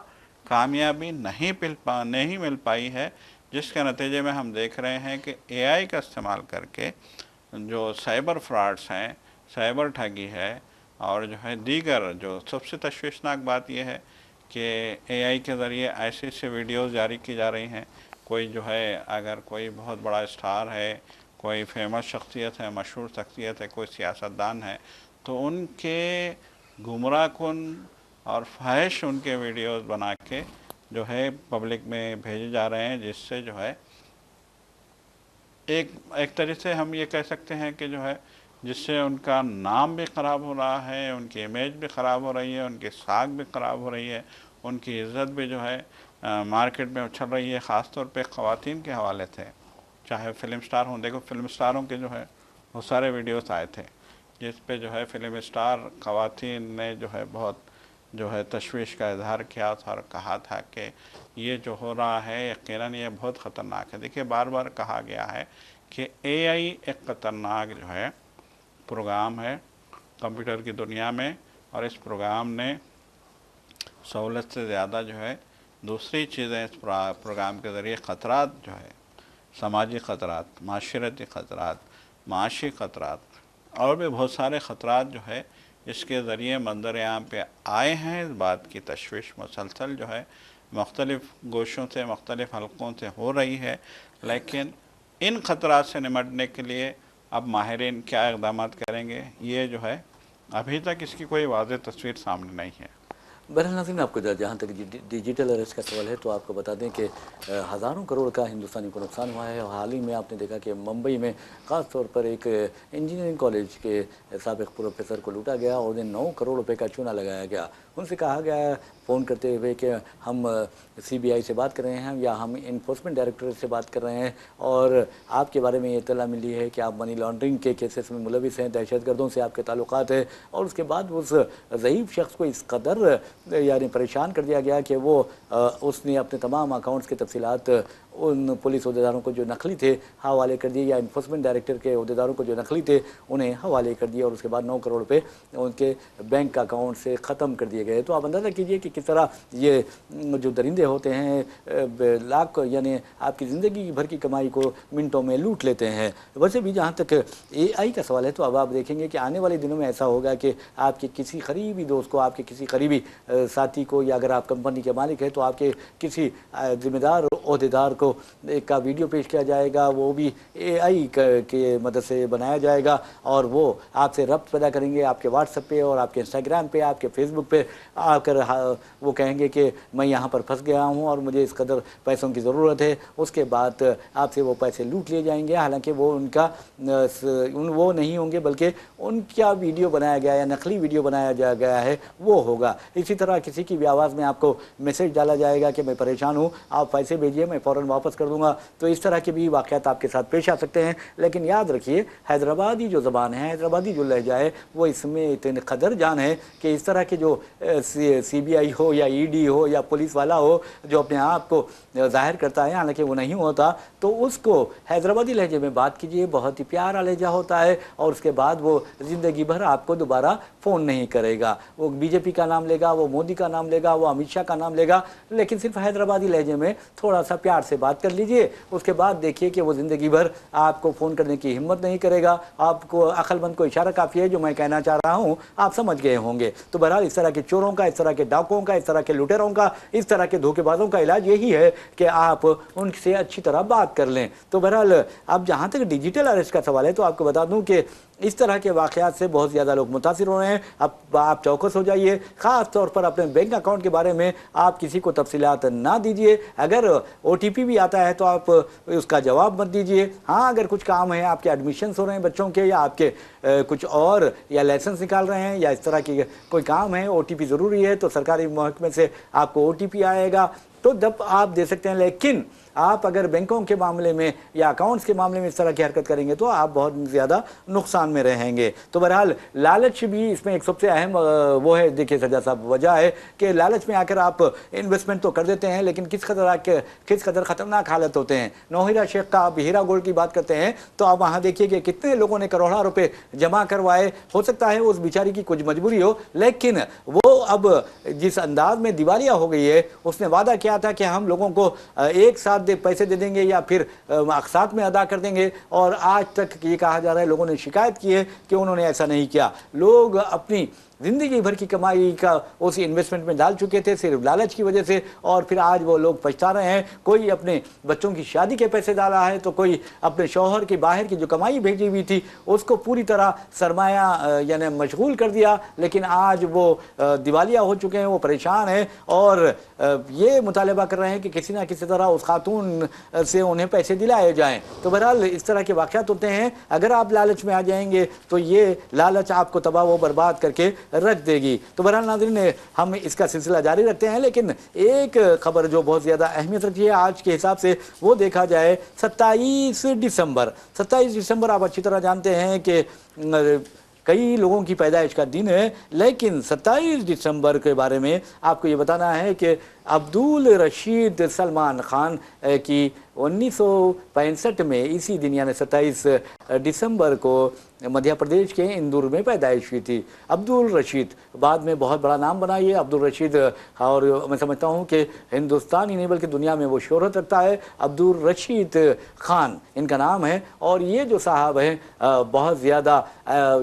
कामयाबी नहीं मिल पाई है, जिसके नतीजे में हम देख रहे हैं कि एआई का इस्तेमाल करके जो साइबर फ्रॉड्स हैं, साइबर ठगी है और जो है दीगर जो सबसे तशवीशनाक बात यह है कि एआई के ज़रिए ऐसे ऐसे वीडियोज़ जारी की जा रही हैं। कोई जो है अगर कोई बहुत बड़ा स्टार है, कोई फेमस शख्सियत है, मशहूर शख्सियत है, कोई सियासतदान है, तो उनके गुमराहकुन और फ़ाहिश उनके वीडियोस बना के जो है पब्लिक में भेजे जा रहे हैं, जिससे जो है एक तरह से हम ये कह सकते हैं कि जो है जिससे उनका नाम भी ख़राब हो रहा है, उनकी इमेज भी ख़राब हो रही है, उनकी साख भी ख़राब हो रही है, उनकी इज़्ज़त भी जो है मार्केट में उछल रही है। ख़ास तौर पे ख़वातीन के हवाले से, चाहे फिल्म स्टार हों, देखो फिल्म स्टारों के जो है बहुत सारे वीडियोस आए थे जिस पे जो है फिल्म स्टार ख़वातीन ने जो है बहुत जो है तशवीश का इजहार किया था और कहा था कि ये जो हो रहा है यकीनन ये बहुत ख़तरनाक है। देखिए बार बार कहा गया है कि एआई एक ख़तरनाक जो है प्रोग्राम है कंप्यूटर की दुनिया में, और इस प्रोग्राम ने सहूलत से ज़्यादा जो है दूसरी चीज़ें इस प्रोग्राम के ज़रिए ख़तरात जो है, समाजी ख़तरात, माशरती ख़तरात, माशी ख़तरात और भी बहुत सारे ख़तरात जो है इसके ज़रिए मंजर आम पे आए हैं। इस बात की तशवीश मुसलसल जो है मुख्तलिफ़ गोशों से, मुख्तलिफ़ हलकों से हो रही है। लेकिन इन ख़तरात से निमटने के लिए अब माहिरीन क्या इक़दाम करेंगे, ये जो है अभी तक इसकी कोई वाज़ेह तस्वीर सामने नहीं है। बहरहाल नाज़रीन, आपको जहाँ तक डिजिटल अरेस्ट का सवाल है तो आपको बता दें कि हज़ारों करोड़ का हिंदुस्तानी को नुकसान हुआ है। हाल ही में आपने देखा कि मुंबई में ख़ास तौर पर एक इंजीनियरिंग कॉलेज के साबिक़ प्रोफेसर को लूटा गया और उन्हें 9 करोड़ रुपए का चूना लगाया गया। उनसे कहा गया फ़ोन करते हुए कि हम सीबीआई से बात कर रहे हैं या हम इन्फोर्समेंट डायरेक्टरेट से बात कर रहे हैं और आपके बारे में ये इत्तला मिली है कि आप मनी लॉन्ड्रिंग के केसेस में मुलविस हैं, दहशतगर्दों से आपके ताल्लुकात है। और उसके बाद उस ज़ईफ़ शख्स को इस कदर यानी परेशान कर दिया गया कि वो उसने अपने तमाम अकाउंट्स की तफसीलात उन पुलिस अहदेदारों को जो नकली थे हवाले कर दिए, या इन्फोर्समेंट डायरेक्टर के अहदेदारों को जो नकली थे उन्हें हवाले कर दिए और उसके बाद 9 करोड़ रुपए उनके बैंक अकाउंट से ख़त्म कर दिए गए। तो आप अंदाज़ा कीजिए कि किस तरह ये जो दरिंदे होते हैं लाख यानी आपकी ज़िंदगी भर की कमाई को मिनटों में लूट लेते हैं। वैसे भी जहाँ तक एआई का सवाल है तो अब आप देखेंगे कि आने वाले दिनों में ऐसा होगा कि आपके किसी करीबी दोस्त को, आपके किसी करीबी साथी को, या अगर आप कंपनी के मालिक हैं तो आपके किसी ज़िम्मेदार ओहदेदार को का वीडियो पेश किया जाएगा, वो भी एआई के मदद से बनाया जाएगा और वो आपसे रब्त पैदा करेंगे आपके व्हाट्सएप पे और आपके इंस्टाग्राम पे, आपके फेसबुक पे आकर वो कहेंगे कि मैं यहाँ पर फंस गया हूँ और मुझे इस कदर पैसों की ज़रूरत है। उसके बाद आपसे वो पैसे लूट लिए जाएंगे, हालांकि वो उनका वो नहीं होंगे बल्कि उनका वीडियो बनाया गया या नकली वीडियो बनाया गया है वो होगा। इसी तरह किसी की भी आवाज़ में आपको मैसेज डाला जाएगा कि मैं परेशान हूँ, आप पैसे भेजिए, मैं फ़ौरन वापस कर दूंगा। तो इस तरह के भी वाक़यात आपके साथ पेश आ सकते हैं। लेकिन याद रखिए, हैदराबादी जो ज़बान है, हैदराबादी जो लहजा है, वो इसमें इतने कदर जान है कि इस तरह के जो सीबीआई हो या ईडी हो या पुलिस वाला हो जो अपने आप को ज़ाहिर करता है हालांकि वो नहीं होता, तो उसको हैदराबादी लहजे में बात कीजिए, बहुत ही प्यारा लहजा होता है और उसके बाद वो ज़िंदगी भर आपको दोबारा फ़ोन नहीं करेगा। वो बीजेपी का नाम लेगा, वो मोदी का नाम लेगा, वो अमित शाह का नाम लेगा, लेकिन सिर्फ हैदराबादी लहजे में थोड़ा सा प्यार से बात कर लीजिए। उसके बाद देखिए कि वो ज़िंदगी भर आपको फ़ोन करने की हिम्मत नहीं करेगा। आपको अक्लमंद को इशारा काफ़ी है, जो मैं कहना चाह रहा हूँ आप समझ गए होंगे। तो बहरहाल इस तरह के चोरों का, इस तरह के डाकुओं का, इस तरह के लुटेरों का, इस तरह के धोखेबाजों का इलाज यही है कि आप उनसे अच्छी तरह बात कर लें। तो बहरहाल अब जहाँ तक डिजिटल अरेस्ट का सवाल है तो आपको बता दूँ कि इस तरह के वाक़यात से बहुत ज़्यादा लोग मुतासिर हो रहे हैं। अब आप चौकस हो जाइए, ख़ास तौर पर अपने बैंक अकाउंट के बारे में आप किसी को तफसीलात ना दीजिए। अगर ओटीपी भी भी आता है तो आप उसका जवाब मत दीजिए। हाँ, अगर कुछ काम है, आपके एडमिशन्स हो रहे हैं बच्चों के, या आपके कुछ और, या लाइसेंस निकाल रहे हैं, या इस तरह की कोई काम है, OTP ज़रूरी है, तो सरकारी महकमे से आपको OTP आएगा, तो जब आप दे सकते हैं। लेकिन आप अगर बैंकों के मामले में या अकाउंट्स के मामले में इस तरह की हरकत करेंगे तो आप बहुत ज़्यादा नुकसान में रहेंगे। तो बहरहाल लालच भी इसमें एक सबसे अहम वो है। देखिए सज्जा साहब, वजह है कि लालच में आकर आप इन्वेस्टमेंट तो कर देते हैं, लेकिन किस कदर ख़तरनाक हालत होते हैं। नौहीरा शेख का आप हीरा गोल्ड की बात करते हैं तो आप वहाँ देखिए कि कितने लोगों ने करोड़ों रुपए जमा करवाए। हो सकता है उस बेचारी की कुछ मजबूरी हो, लेकिन वो अब जिस अंदाज में दिवालिया हो गई है, उसने वादा किया था कि हम लोगों को एक साथ पैसे दे देंगे या फिर अक़सात में अदा कर देंगे, और आज तक ये कहा जा रहा है, लोगों ने शिकायत की है कि उन्होंने ऐसा नहीं किया। लोग अपनी ज़िंदगी भर की कमाई का उस इन्वेस्टमेंट में डाल चुके थे सिर्फ लालच की वजह से, और फिर आज वो लोग पछता रहे हैं। कोई अपने बच्चों की शादी के पैसे डाला है, तो कोई अपने शौहर की बाहर की जो कमाई भेजी हुई थी उसको पूरी तरह सरमाया यानी मशगूल कर दिया, लेकिन आज वो दिवालिया हो चुके हैं, वो परेशान हैं, और ये मुतालबा कर रहे हैं कि किसी ना किसी तरह उस खातून से उन्हें पैसे दिलाए जाएँ। तो बहरहाल इस तरह के वाक़यात होते हैं। अगर आप लालच में आ जाएंगे तो ये लालच आपको तबाह व बर्बाद करके रख देगी। तो बहरहाल नाज़रीन, हम इसका सिलसिला जारी रखते हैं, लेकिन एक खबर जो बहुत ज़्यादा अहमियत रखती है आज के हिसाब से, वो देखा जाए 27 दिसंबर। 27 दिसंबर आप अच्छी तरह जानते हैं कि कई लोगों की पैदाइश का दिन है, लेकिन 27 दिसंबर के बारे में आपको ये बताना है कि अब्दुल रशीद सलमान खान की 1965 में इसी दिन यानी 27 दिसंबर को मध्य प्रदेश के इंदौर में पैदाइश हुई थी। अब्दुल रशीद बाद में बहुत बड़ा नाम बना ये अब्दुल रशीद, और मैं समझता हूँ कि हिंदुस्तान ही नहीं बल्कि दुनिया में वो शोहरत रखता है। अब्दुल रशीद खान इनका नाम है, और ये जो साहब हैं बहुत ज़्यादा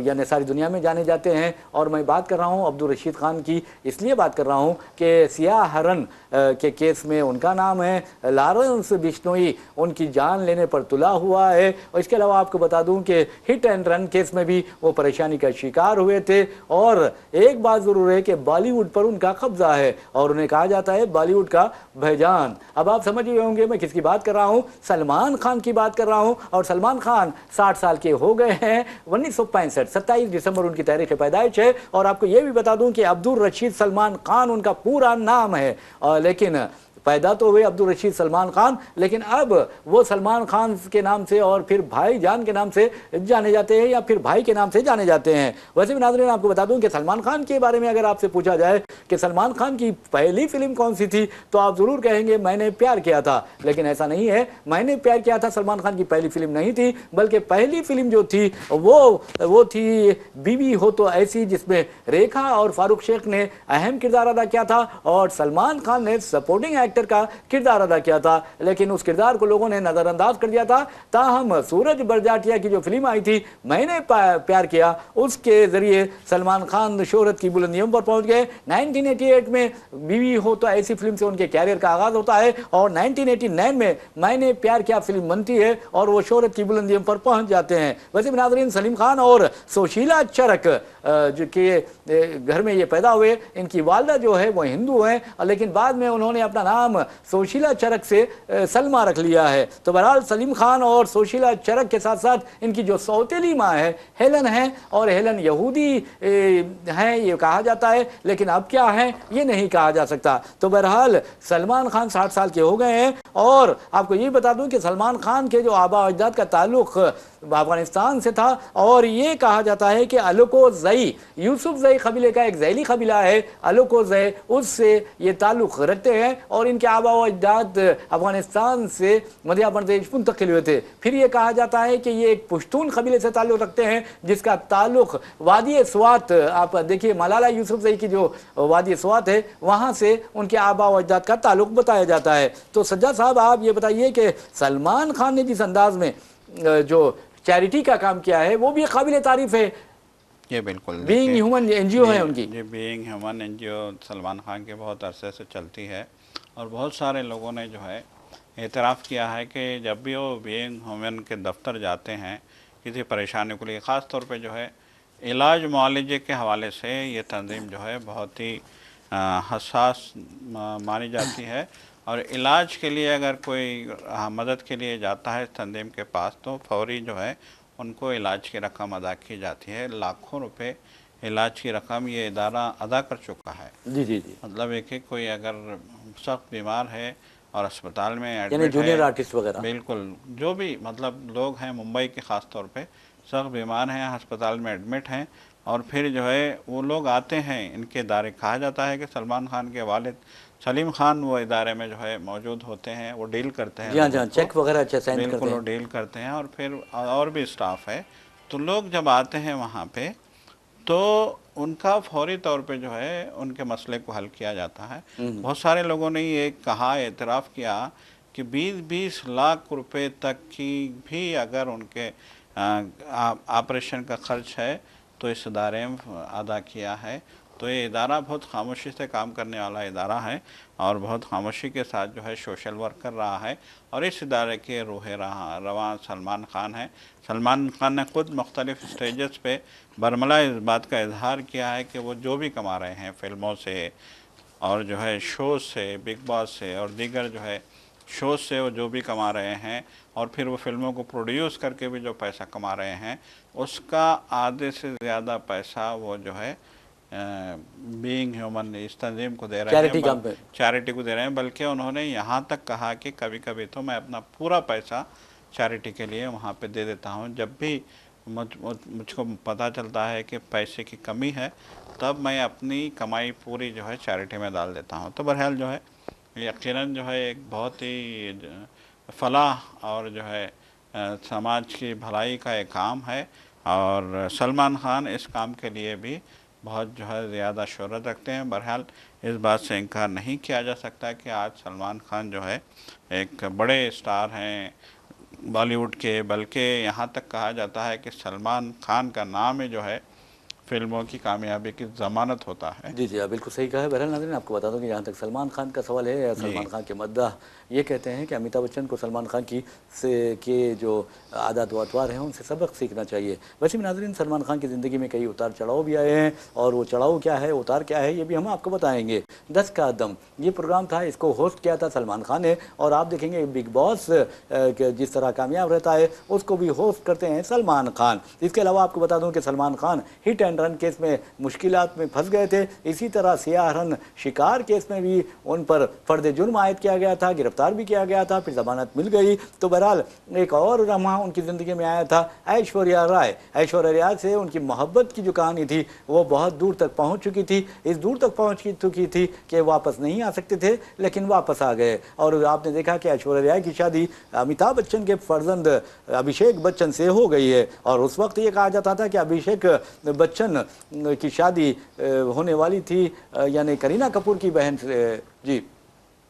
यानी सारी दुनिया में जाने जाते हैं। और मैं बात कर रहा हूँ अब्दुल रशीद खान की, इसलिए बात कर रहा हूँ कि सियाह हरन के केस में उनका नाम है, लॉरेंस बिश्नोई उनकी जान लेने पर तुला हुआ है। और इसके अलावा आपको बता दूं कि हिट एंड रन केस में भी वो परेशानी का शिकार हुए थे। और एक बात ज़रूर है कि बॉलीवुड पर उनका कब्जा है, और उन्हें कहा जाता है बॉलीवुड का भाईजान। अब आप समझ गए होंगे मैं किसकी बात कर रहा हूँ, सलमान खान की बात कर रहा हूँ। और सलमान खान 60 साल के हो गए हैं। 1965 27 दिसंबर उनकी तारीख पैदाइश है। और आपको ये भी बता दूं कि अब्दुल रशीद सलमान खान उनका पूरा नाम है, लेकिन पैदा तो हुए अब्दुल रशीद सलमान खान, लेकिन अब वो सलमान खान के नाम से और फिर भाईजान के नाम से जाने जाते हैं, या फिर भाई के नाम से जाने जाते हैं। वैसे भी नाज़रीन आपको बता दूं कि सलमान खान के बारे में अगर आपसे पूछा जाए कि सलमान खान की पहली फिल्म कौन सी थी, तो आप ज़रूर कहेंगे मैंने प्यार किया था। लेकिन ऐसा नहीं है, मैंने प्यार किया था सलमान खान की पहली फिल्म नहीं थी, बल्कि पहली फिल्म जो थी वो थी बीवी हो तो ऐसी, जिसमें रेखा और फारूक शेख ने अहम किरदार अदा किया था, और सलमान खान ने सपोर्टिंग एक्टर का किरदार अदा किया था। लेकिन उस किरदार को लोगों ने नजरअंदाज कर दिया था। ताहम सूरज बरजाटिया की जो फिल्म आई थी मैंने प्यार किया, उसके जरिए सलमान खान शोहरत की बुलंदियों पर पहुंच गए। 1988 में बीवी हो तो ऐसी फिल्म से उनके कैरियर का आगाज होता है, और 1989 में मैंने प्यार किया फिल्म बनती है, और वो शोहरत की बुलंदियों पर पहुंच जाते हैं। वैसे भी नाज़रीन, सलीम खान और सुशीला चरक जो के घर में ये पैदा हुए, इनकी वालदा जो है वो हिंदू हैं, लेकिन बाद में उन्होंने अपना नाम सुशीला चरक से सलमा रख लिया है। तो बहरहाल सलीम खान और सुशीला चरक के साथ साथ इनकी जो सौतेली माँ है हेलन है, और हेलन यहूदी हैं ये कहा जाता है, लेकिन अब क्या है ये नहीं कहा जा सकता। तो बहरहाल सलमान खान 60 साल के हो गए हैं। और आपको ये बता दूं कि सलमान खान के जो आबा अजदाद का ताल्लुक़ अफगानिस्तान से था, और ये कहा जाता है कि अलको ज़ई, यूसुफ ज़ई कबीले का एक ज़ैली कबीला है, अलको ज़ई, उससे ये ताल्लुक़ रखते हैं, और इनके आबा व अजदाद अफगानिस्तान से मध्य प्रदेश मुंतकिल हुए थे। फिर ये कहा जाता है कि ये एक पुश्तून कबीले से ताल्लुक़ रखते हैं, जिसका ताल्लुक़ वादी स्वात, आप देखिए मलाला यूसुफ ज़ई की जो वादी स्वात है वहाँ से उनके आबा व अजदाद का ताल्लुक़ बताया जाता है। तो सज्जा साहब, आप ये बताइए कि सलमान खान ने जिस अंदाज में जो चैरिटी का काम किया है वो भी काबिल तारीफ है। ये बिल्कुल बीइंग ह्यूमन एनजीओ है उनकी। ये being human NGO Salman Khan के बहुत अरसे से चलती है, और बहुत सारे लोगों ने जो है एतराफ़ किया है कि जब भी वो बीइंग ह्यूमन के दफ्तर जाते हैं किसी परेशानी के लिए, ख़ास तौर पे जो है इलाज मुआलजे के हवाले से ये तंजीम जो है बहुत ही हसास मानी जाती है। और इलाज के लिए अगर कोई मदद के लिए जाता है तंजीम के पास तो फौरी जो है उनको इलाज की रकम अदा की जाती है। लाखों रुपए इलाज की रकम ये इदारा अदा कर चुका है। जी जी जी, मतलब एक एक कोई अगर सख्त बीमार है और अस्पताल में यानी एडमिट जूनियर है, आर्टिस्ट वगैरह। बिल्कुल जो भी मतलब लोग हैं मुंबई के ख़ास तौर पे सख्त बीमार हैं, अस्पताल में एडमिट हैं, और फिर जो है वो लोग आते हैं इनके इदारे। कहा जाता है कि सलमान खान के वालिद सलीम खान वो इदारे में जो है मौजूद होते हैं, वो डील करते हैं जी हाँ जी लोगों हाँ, को, चेक वगैरह अच्छा साइन करते बिल्कुल वो हैं। डील करते हैं। और फिर और भी स्टाफ है, तो लोग जब आते हैं वहाँ पे तो उनका फौरी तौर पे जो है उनके मसले को हल किया जाता है। बहुत सारे लोगों ने ये कहा, एतराफ़ किया कि 20-20 लाख रुपए तक की भी अगर उनके ऑपरेशन का खर्च है तो इस इदारे में अदा किया है। तो ये इदारा बहुत खामोशी से काम करने वाला इदारा है और बहुत खामोशी के साथ जो है सोशल वर्क कर रहा है। और इस इदारे के रूह रवां सलमान खान है। सलमान खान ने खुद मुख्तलिफ़ स्टेजेस पे बरमला इस बात का इजहार किया है कि वो जो भी कमा रहे हैं फिल्मों से और जो है शो से, बिग बॉस से और दीगर जो है शो से वो जो भी कमा रहे हैं, और फिर वो फिल्मों को प्रोड्यूस करके भी जो पैसा कमा रहे हैं, उसका आधे से ज़्यादा पैसा वो जो है बीइंग ह्यूमन इस तंजीम को दे रहे हैं, चैरिटी काम पे। चैरिटी को दे रहे हैं। बल्कि उन्होंने यहाँ तक कहा कि कभी कभी तो मैं अपना पूरा पैसा चैरिटी के लिए वहाँ पे दे देता हूँ। जब भी मुझको पता चलता है कि पैसे की कमी है, तब मैं अपनी कमाई पूरी जो है चैरिटी में डाल देता हूँ। तो बहरहाल जो है यकीनन जो है एक बहुत ही फलाह और जो है समाज की भलाई का एक काम है। और सलमान खान इस काम के लिए भी बहुत जो है ज़्यादा शोहरत रखते हैं। बहरहाल इस बात से इनकार नहीं किया जा सकता कि आज सलमान खान जो है एक बड़े स्टार हैं बॉलीवुड के। बल्कि यहाँ तक कहा जाता है कि सलमान खान का नाम ही जो है फिल्मों की कामयाबी की ज़मानत होता है। जी जी, आप बिल्कुल सही कहा है। बहरहाल नाज़रीन, आपको बता दूं कि जहाँ तक सलमान खान का सवाल है या जी सलमान खान के मद्दाह ये कहते हैं कि अमिताभ बच्चन को सलमान खान की से के जो आदत व अतवार हैं उनसे सबक सीखना चाहिए। वैसे भी नाज़रीन, सलमान खान की ज़िंदगी में कई उतार चढ़ाव भी आए हैं, और वो चढ़ाव क्या है, उतार क्या है, ये भी हम आपको बताएंगे। 10 का दम ये प्रोग्राम था, इसको होस्ट किया था सलमान खान ने, और आप देखेंगे बिग बॉस जिस तरह कामयाब रहता है उसको भी होस्ट करते हैं सलमान खान। इसके अलावा आपको बता दूं कि Salman Khan hit and run case में मुश्किलात में फंस गए थे। इसी तरह सियाह रन शिकार केस में भी उन पर फर्द जुर्म आयद किया गया था, गिरफ्तार भी किया गया था, फिर जमानत मिल गई। तो बहरहाल एक और लम्हा उनकी ज़िंदगी में आया था ऐश्वर्या राय। ऐश्वर्या राय से उनकी मोहब्बत की जो कहानी थी वो बहुत दूर तक पहुंच चुकी थी। इस दूर तक पहुंच चुकी थी कि वापस नहीं आ सकते थे, लेकिन वापस आ गए। और आपने देखा कि ऐश्वर्या राय की शादी अमिताभ बच्चन के फर्जंद अभिषेक बच्चन से हो गई है। और उस वक्त ये कहा जाता था कि अभिषेक बच्चन की शादी होने वाली थी यानी करीना कपूर की बहन से। जी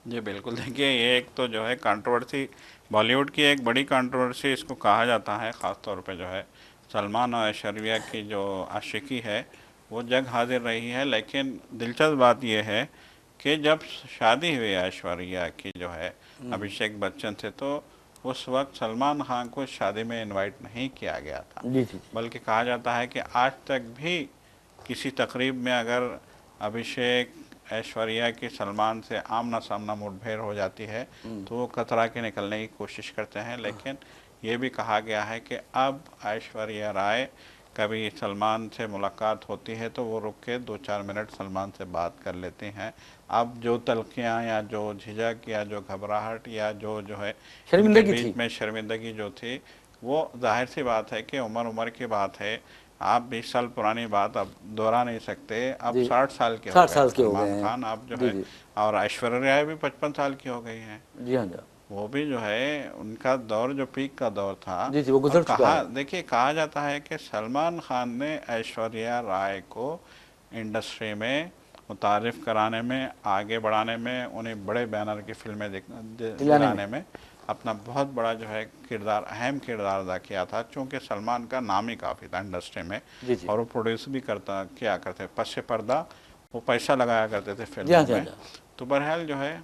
जी बिल्कुल। देखिए ये एक तो जो है कंट्रोवर्सी, बॉलीवुड की एक बड़ी कंट्रोवर्सी इसको कहा जाता है। ख़ास तौर पे जो है सलमान और ऐश्वर्या की जो आशिकी है वो जग हाजिर रही है। लेकिन दिलचस्प बात यह है कि जब शादी हुई ऐश्वर्या की जो है अभिषेक बच्चन से, तो उस वक्त सलमान खान को शादी में इनवाइट नहीं किया गया था। जी जी, बल्कि कहा जाता है कि आज तक भी किसी तकरीब में अगर अभिषेक ऐश्वर्या की सलमान से आमना सामना मुठभेड़ हो जाती है तो वो कतरा के निकलने की कोशिश करते हैं। लेकिन ये भी कहा गया है कि अब ऐश्वर्या राय कभी सलमान से मुलाकात होती है तो वो रुक के 2-4 मिनट सलमान से बात कर लेते हैं। अब जो तलखियाँ या जो झिझक या जो घबराहट या जो है इनके शर्मिंदगी थी। बीच में शर्मिंदगी जो थी, वो जाहिर सी बात है कि उम्र की बात है। आप 20 साल पुरानी बात अब दोहरा नहीं सकते। अब जी, 60 साल के हो 60 गए साल के हो गए सलमान हैं। खान, आप जो जी है, जी, और ऐश्वर्या राय भी 55 साल की हो गई हैं। जी हाँ जी, वो भी जो है उनका दौर जो पीक का दौर था। जी जी, वो और गुजर चुका कहा, है। देखिए कहा जाता है कि सलमान खान ने ऐश्वर्या राय को इंडस्ट्री में मुतारिफ कराने में, आगे बढ़ाने में, उन्हें बड़े बैनर की फिल्में दिलाने में। दिलाने में अपना बहुत बड़ा जो है किरदार, अहम किरदार अदा किया था। चूँकि सलमान का नाम ही काफ़ी था इंडस्ट्री में, जी जी, और वो प्रोड्यूस भी किया करते पश्च पर्दा, वो पैसा लगाया करते थे जी हाँ फिल्मों जी हाँ में। जी, तो बहरहाल जो है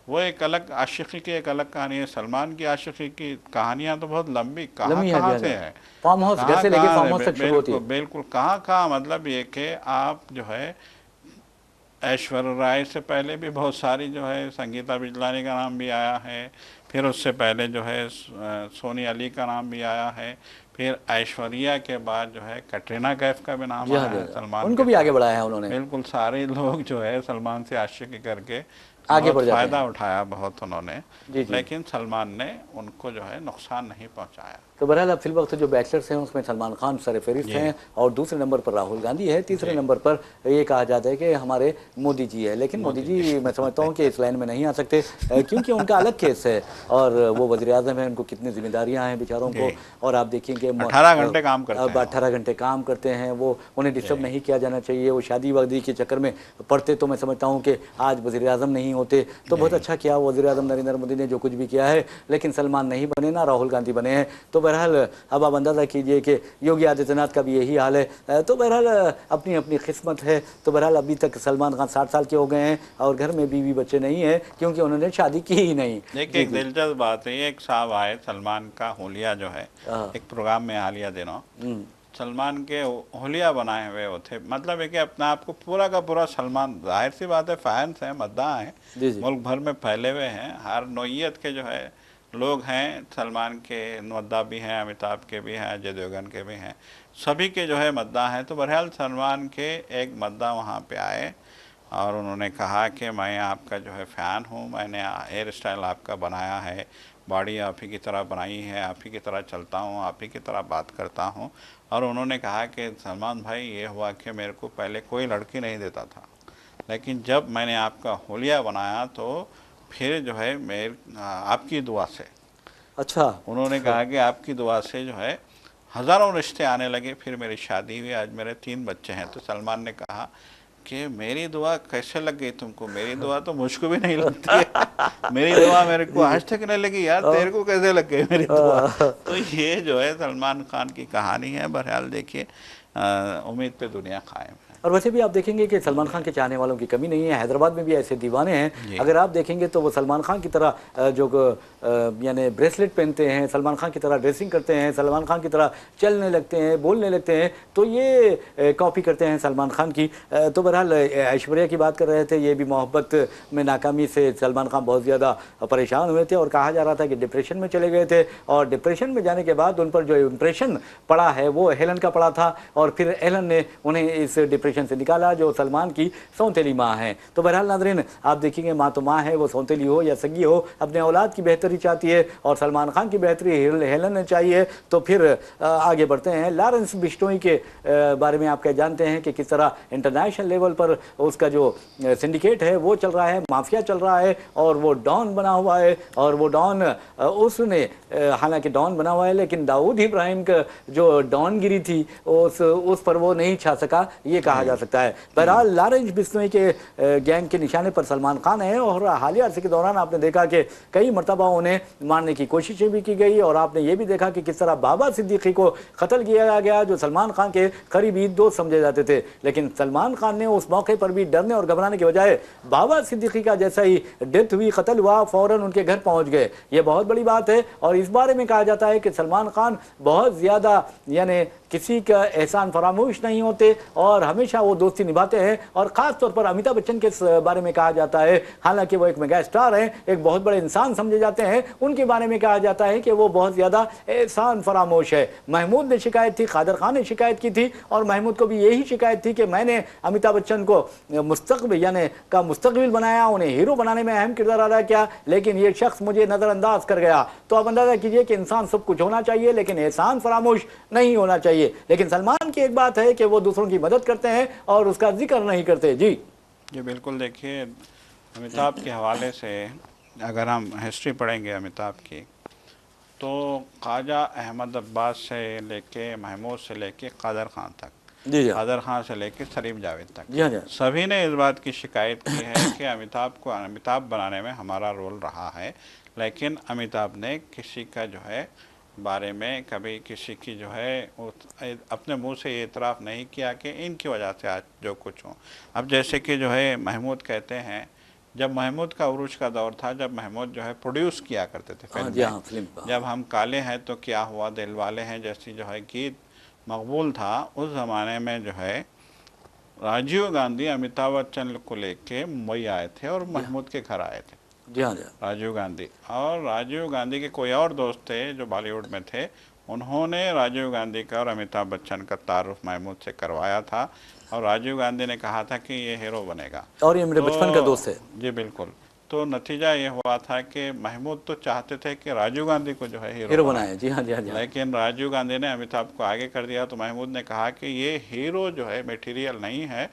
वो एक अलग आशिकी की एक अलग कहानी है। सलमान की आशिकी की कहानियाँ तो बहुत लंबी, कहाँ लम्ही है। जी कहाँ हाँ से जी, है, फार्म हाउस घर कहाँ से लेके कहाँ फार्म से, हाउस तक शुरू होती बिल्कुल है। बिल्कुल कहाँ कहाँ। मतलब ये कि आप जो है ऐश्वर्या राय से पहले भी बहुत सारी जो है, संगीता बिजलानी का नाम भी आया है, फिर उससे पहले जो है सोनी अली का नाम भी आया है, फिर ऐश्वर्या के बाद जो है कटरीना कैफ का भी नाम जी हाँ, आया जी है हाँ, सलमान उनको के भी आगे साथ। बढ़ाया है उन्होंने, बिल्कुल सारे लोग जो है सलमान से आशिकी करके आगे बहुत बढ़ जाते फ़ायदा हैं। उठाया बहुत उन्होंने, जी जी। लेकिन सलमान ने उनको जो है नुकसान नहीं पहुंचाया। तो बहरहाल अब फिल वक्त जो बैचलर्स हैं उसमें सलमान खान सरफहरिस्त जी हैं और दूसरे नंबर पर राहुल गांधी है, तीसरे जी नंबर पर ये कहा जाता है कि हमारे मोदी जी है। लेकिन मोदी मोदी जी। जी मैं समझता हूँ कि इस लाइन में नहीं आ सकते, क्योंकि उनका अलग केस है और वो वज़ीर आज़म है, उनको कितनी जिम्मेदारियाँ हैं बेचारों को। जी और आप देखिए कि 18 घंटे काम करते अब हैं वो। 18 घंटे काम करते हैं वो, उन्हें जी डिस्टर्ब नहीं किया जाना चाहिए। वो शादी वादी के चक्कर में पड़ते तो मैं समझता हूँ कि आज वज़ीर आज़म नहीं होते। तो बहुत जी अच्छा किया वज़ीर आज़म नरेंद्र मोदी ने जो कुछ भी किया है, लेकिन सलमान नहीं बने ना राहुल गांधी बने हैं। तो बहरहाल अब आप अंदाज़ा कीजिए कि योगी आदित्यनाथ का भी यही हाल है। तो बहरहाल अपनी अपनी किस्मत है। तो बहरहाल अभी तक सलमान खान 60 साल के हो गए हैं और घर में बीवी बच्चे नहीं हैं, क्योंकि उन्होंने शादी की ही नहीं। देखिए, जी एक जी। दिलचस्प बात है, एक साहब आए सलमान का होलिया जो है हाँ। एक प्रोग्राम में हालिया दिनों, सलमान के होलिया बनाए हुए वो थे। मतलब है कि अपने आप को पूरा का पूरा सलमान, जाहिर सी बात है फैंस हैं, मद्दाह हैं, जी जी। मुल्क भर में फैले हुए हैं, हर नौइयत के जो है लोग हैं सलमान के मद्दाह भी हैं, अमिताभ के भी हैं, अजय देवगन के भी हैं, सभी के जो है मद्दाह हैं। तो बहरहाल सलमान के एक मद्दाह वहाँ पे आए और उन्होंने कहा कि मैं आपका जो है फ़ैन हूँ, मैंने हेयर स्टाइल आपका बनाया है, बॉडी आप ही की तरह बनाई है, आप ही की तरह चलता हूँ, आप ही की तरह बात करता हूँ। और उन्होंने कहा कि सलमान भाई, ये हुआ कि मेरे को पहले कोई लड़की नहीं देता था, लेकिन जब मैंने आपका होलिया बनाया तो फिर जो है मेरे आपकी दुआ से, अच्छा। उन्होंने कहा कि आपकी दुआ से जो है हज़ारों रिश्ते आने लगे, फिर मेरी शादी हुई, आज मेरे 3 बच्चे हैं। तो सलमान ने कहा कि मेरी दुआ कैसे लग गई तुमको? मेरी दुआ तो मुझको भी नहीं लगती है। मेरी दुआ मेरे को जी जी। आज तक नहीं लगी यार, तेरे को कैसे लग गई मेरी दुआ? तो ये जो है सलमान खान की कहानी है। बहरहाल देखिए, उम्मीद पे दुनिया कायम है। और वैसे भी आप देखेंगे कि सलमान खान के चाहने वालों की कमी नहीं है। हैदराबाद में भी ऐसे दीवाने हैं, जी अगर आप देखेंगे तो वो सलमान खान की तरह यानी ब्रेसलेट पहनते हैं, सलमान खान की तरह ड्रेसिंग करते हैं, सलमान खान की तरह चलने लगते हैं, बोलने लगते हैं, तो ये कॉपी करते हैं सलमान खान की। तो बहरहाल ऐश्वर्या की बात कर रहे थे, ये भी मोहब्बत में नाकामी से सलमान खान बहुत ज़्यादा परेशान हुए थे और कहा जा रहा था कि डिप्रेशन में चले गए थे। और डिप्रेशन में जाने के बाद उन पर जो इम्प्रेशन पड़ा है वो हेलन का पड़ा था, और फिर हेलन ने उन्हें इस डिप्रेशन से निकाला, जो सलमान की सौतेली माँ है। तो बहरहाल नाज़रीन, आप देखेंगे माँ तो माँ है, वो सौतेली हो या सगी हो, अपने औलाद की बेहतरी चाहती है और सलमान खान की बेहतरी हेलन ने चाहिए। तो फिर आगे बढ़ते हैं। लॉरेंस बिश्नोई के बारे में आप क्या जानते हैं कि किस तरह इंटरनेशनल लेवल पर उसका जो सिंडिकेट है वो चल रहा है, माफिया चल रहा है और वो डॉन बना हुआ है। और वो डॉन उसने हालांकि डॉन बना हुआ है, लेकिन दाऊद इब्राहिम का जो डॉनगिरी थी उस पर वो नहीं छा सका, ये कहा जा सकता है। बहरहाल लॉरेंस बिश्नोई के गैंग के निशाने पर सलमान खान है और हालिया अरसे के दौरान आपने देखा कि कई मरतबा उन्हें मारने की कोशिशें भी की गई और आपने ये भी देखा कि किस तरह बाबा सिद्दीकी को कत्ल किया गया, जो सलमान खान के करीबी दोस्त समझे जाते थे। लेकिन सलमान खान ने उस मौके पर भी डरने और घबराने के बजाय बाबा सिद्दीकी का जैसा ही डेथ हुई, कत्ल हुआ, फौरन उनके घर पहुंच गए। ये बहुत बड़ी बात है। और इस बारे में कहा जाता है कि सलमान खान बहुत ज़्यादा यानी किसी का एहसान फरामोश नहीं होते और हमेशा वो दोस्ती निभाते हैं। और ख़ास तौर पर अमिताभ बच्चन के बारे में कहा जाता है, हालांकि वो एक मेगा स्टार हैं, एक बहुत बड़े इंसान समझे जाते हैं, उनके बारे में कहा जाता है कि वो बहुत ज़्यादा एहसान फरामोश है। महमूद ने शिकायत थी, कादर खान ने शिकायत की थी और महमूद को भी यही शिकायत थी कि मैंने अमिताभ बच्चन को मुस्तकबिल बनाया, उन्हें हीरो बनाने में अहम किरदार अदा किया, लेकिन ये शख्स मुझे नज़रअंदाज कर गया। तो आप अंदाज़ा कीजिए कि इंसान सब कुछ होना चाहिए लेकिन एहसान फरामोश नहीं होना चाहिए। लेकिन सलमान की एक बात है कि वो दूसरों की मदद करते हैं और उसका जिक्र नहीं करते। जी जी बिल्कुल। देखिए, अमिताभ के हवाले से अगर हम हिस्ट्री पढ़ेंगे अमिताभ की, तो ख्वाजा अहमद अब्बास से लेके महमूद से लेके कादर खान तक, जी कादर खान से लेके सलीम जावेद तक, जी हाँ जी सभी ने इस बात की शिकायत की है कि अमिताभ को अमिताभ बनाने में हमारा रोल रहा है, लेकिन अमिताभ ने किसी का जो है बारे में कभी किसी की जो है अपने मुंह से ये इतराफ़ नहीं किया कि इनकी वजह से आज जो कुछ हो। अब जैसे कि जो है महमूद कहते हैं, जब महमूद का उरूज का दौर था, जब महमूद जो है प्रोड्यूस किया करते थे फिल्में, जब हम काले हैं तो क्या हुआ, दिल वाले हैं जैसी जो है गीत मकबूल था, उस ज़माने में जो है राजीव गांधी अमिताभ बच्चन को लेके मुंबई आए थे और महमूद के घर आए थे। जी हाँ जी हाँ। राजीव गांधी और राजीव गांधी के कोई और दोस्त थे जो बॉलीवुड में थे, उन्होंने राजीव गांधी का और अमिताभ बच्चन का तारुफ महमूद से करवाया था और राजीव गांधी ने कहा था कि ये हीरो बनेगा। और ये मेरे बचपन का दोस्त है। जी बिल्कुल। तो नतीजा ये हुआ था कि महमूद तो चाहते थे कि राजीव गांधी को जो है हीरो बनाए। जी हाँ जी हाँ जी हाँ। लेकिन राजीव गांधी ने अमिताभ को आगे कर दिया, तो महमूद ने कहा कि ये हीरो जो है मटेरियल नहीं है,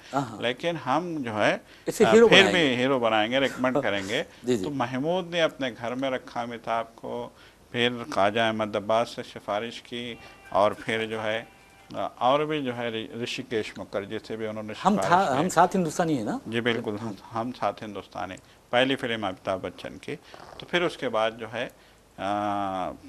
लेकिन हम जो है फिर भी हीरो बनाएंगे, रिकमेंड करेंगे। तो महमूद ने अपने घर में रखा अमिताभ को, फिर ख्वाजा अहमद अब्बास से सिफारिश की और फिर जो है और भी जो है ऋषिकेश मुखर्जी से भी उन्होंने हम साथ हिंदुस्तानी है ना। जी बिल्कुल, हम साथ हिंदुस्तानी, पहली फिल्म अमिताभ बच्चन की। तो फिर उसके बाद जो है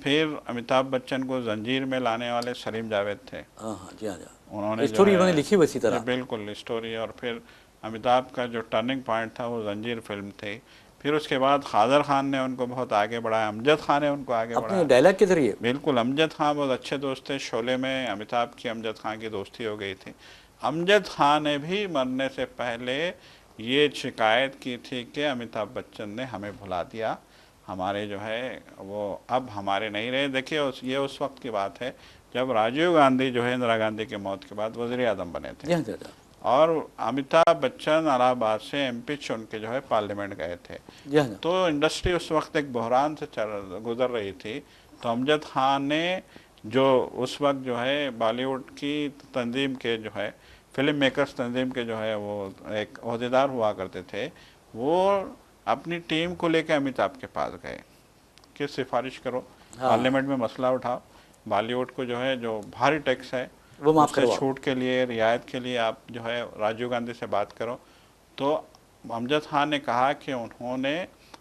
फिर अमिताभ बच्चन को जंजीर में लाने वाले सलीम जावेद थे। जी हाँ। उन्होंने स्टोरी उन्होंने लिखी वैसी तरह। बिल्कुल स्टोरी। और फिर अमिताभ का जो टर्निंग पॉइंट था वो जंजीर फिल्म थी। फिर उसके बाद कादर खान ने उनको बहुत आगे बढ़ाया, अमजद खान ने उनको आगे बढ़ाया डायलॉग के जरिए। बिल्कुल, अमजद खान बहुत अच्छे दोस्त थे। शोले में अमिताभ की अमजद खान की दोस्ती हो गई थी। अमजद खान ने भी मरने से पहले ये शिकायत की थी कि अमिताभ बच्चन ने हमें भुला दिया, हमारे जो है वो अब हमारे नहीं रहे। देखिए ये उस वक्त की बात है जब राजीव गांधी जो है इंदिरा गांधी की मौत के बाद वज़ीर आज़म बने थे और अमिताभ बच्चन इलाहाबाद से एमपी चुन के जो है पार्लियामेंट गए थे। तो इंडस्ट्री उस वक्त एक बहरान से गुजर रही थी। तो अमजद खान ने जो उस वक्त जो है बॉलीवुड की तंजीम के जो है फिल्म मेकर्स तंजीम के जो है वो एक ओहदेदार हुआ करते थे, वो अपनी टीम को लेकर अमिताभ के पास गए कि सिफारिश करो, पार्लियामेंट में मसला उठाओ, बॉलीवुड को जो है जो भारी टैक्स है वो माफ करो, छूट के लिए, रियायत के लिए आप जो है राजीव गांधी से बात करो। तो अमजद खान ने कहा कि उन्होंने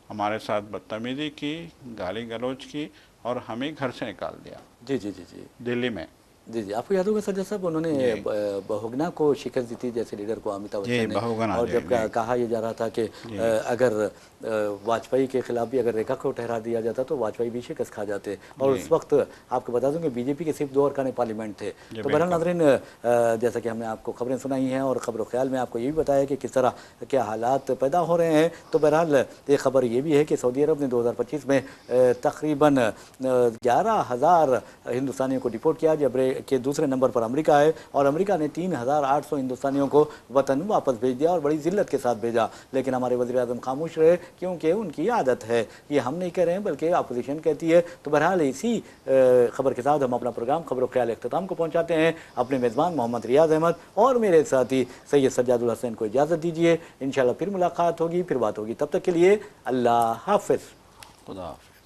हमारे साथ बदतमीजी की, गाली गलौज की और हमें घर से निकाल दिया। जी जी जी जी दिल्ली में। जी जी, आपको याद होगा सज्जा साहब, उन्होंने बहुगना को शिकस्त दी थी जैसे लीडर को अमिताभ बच्चन ने, और जब कहा यह जा रहा था कि अगर वाजपेयी के खिलाफ भी अगर रेखा को ठहरा दिया जाता तो वाजपेयी भी शिकस्त खा जाते। और उस वक्त आपको बता दूं कि बीजेपी के सिर्फ 2 अरकान पार्लियामेंट थे। तो बहरहाल नाज़रीन, जैसा कि हमने आपको खबरें सुनाई हैं और खबर ख्याल में आपको ये भी बताया कि किस तरह क्या हालात पैदा हो रहे हैं। तो बहरहाल एक खबर ये भी है कि सऊदी अरब ने 2025 में तकरीबन 11,000 हिंदुस्तानियों को डिपोर्ट किया, जब के दूसरे नंबर पर अमेरिका है और अमेरिका ने 3,800 हिंदुस्तानियों को वतन वापस भेज दिया और बड़ी जिल्लत के साथ भेजा। लेकिन हमारे वज़ीर आज़म खामोश रहे, क्योंकि उनकी आदत है, ये हम नहीं कह रहे हैं बल्कि अपोजिशन कहती है। तो बहरहाल इसी खबर के साथ हम अपना प्रोग्राम खबर ख्याल अख्ताम को पहुँचाते हैं। अपने मेज़बान मोहम्मद रियाज अहमद और मेरे साथी सैयद सज्जादुल हसैन को इजाज़त दीजिए। इंशाअल्लाह फिर मुलाकात होगी, फिर बात होगी। तब तक के लिए अल्लाह हाफ़िज़। खुदा हाफ़िज़।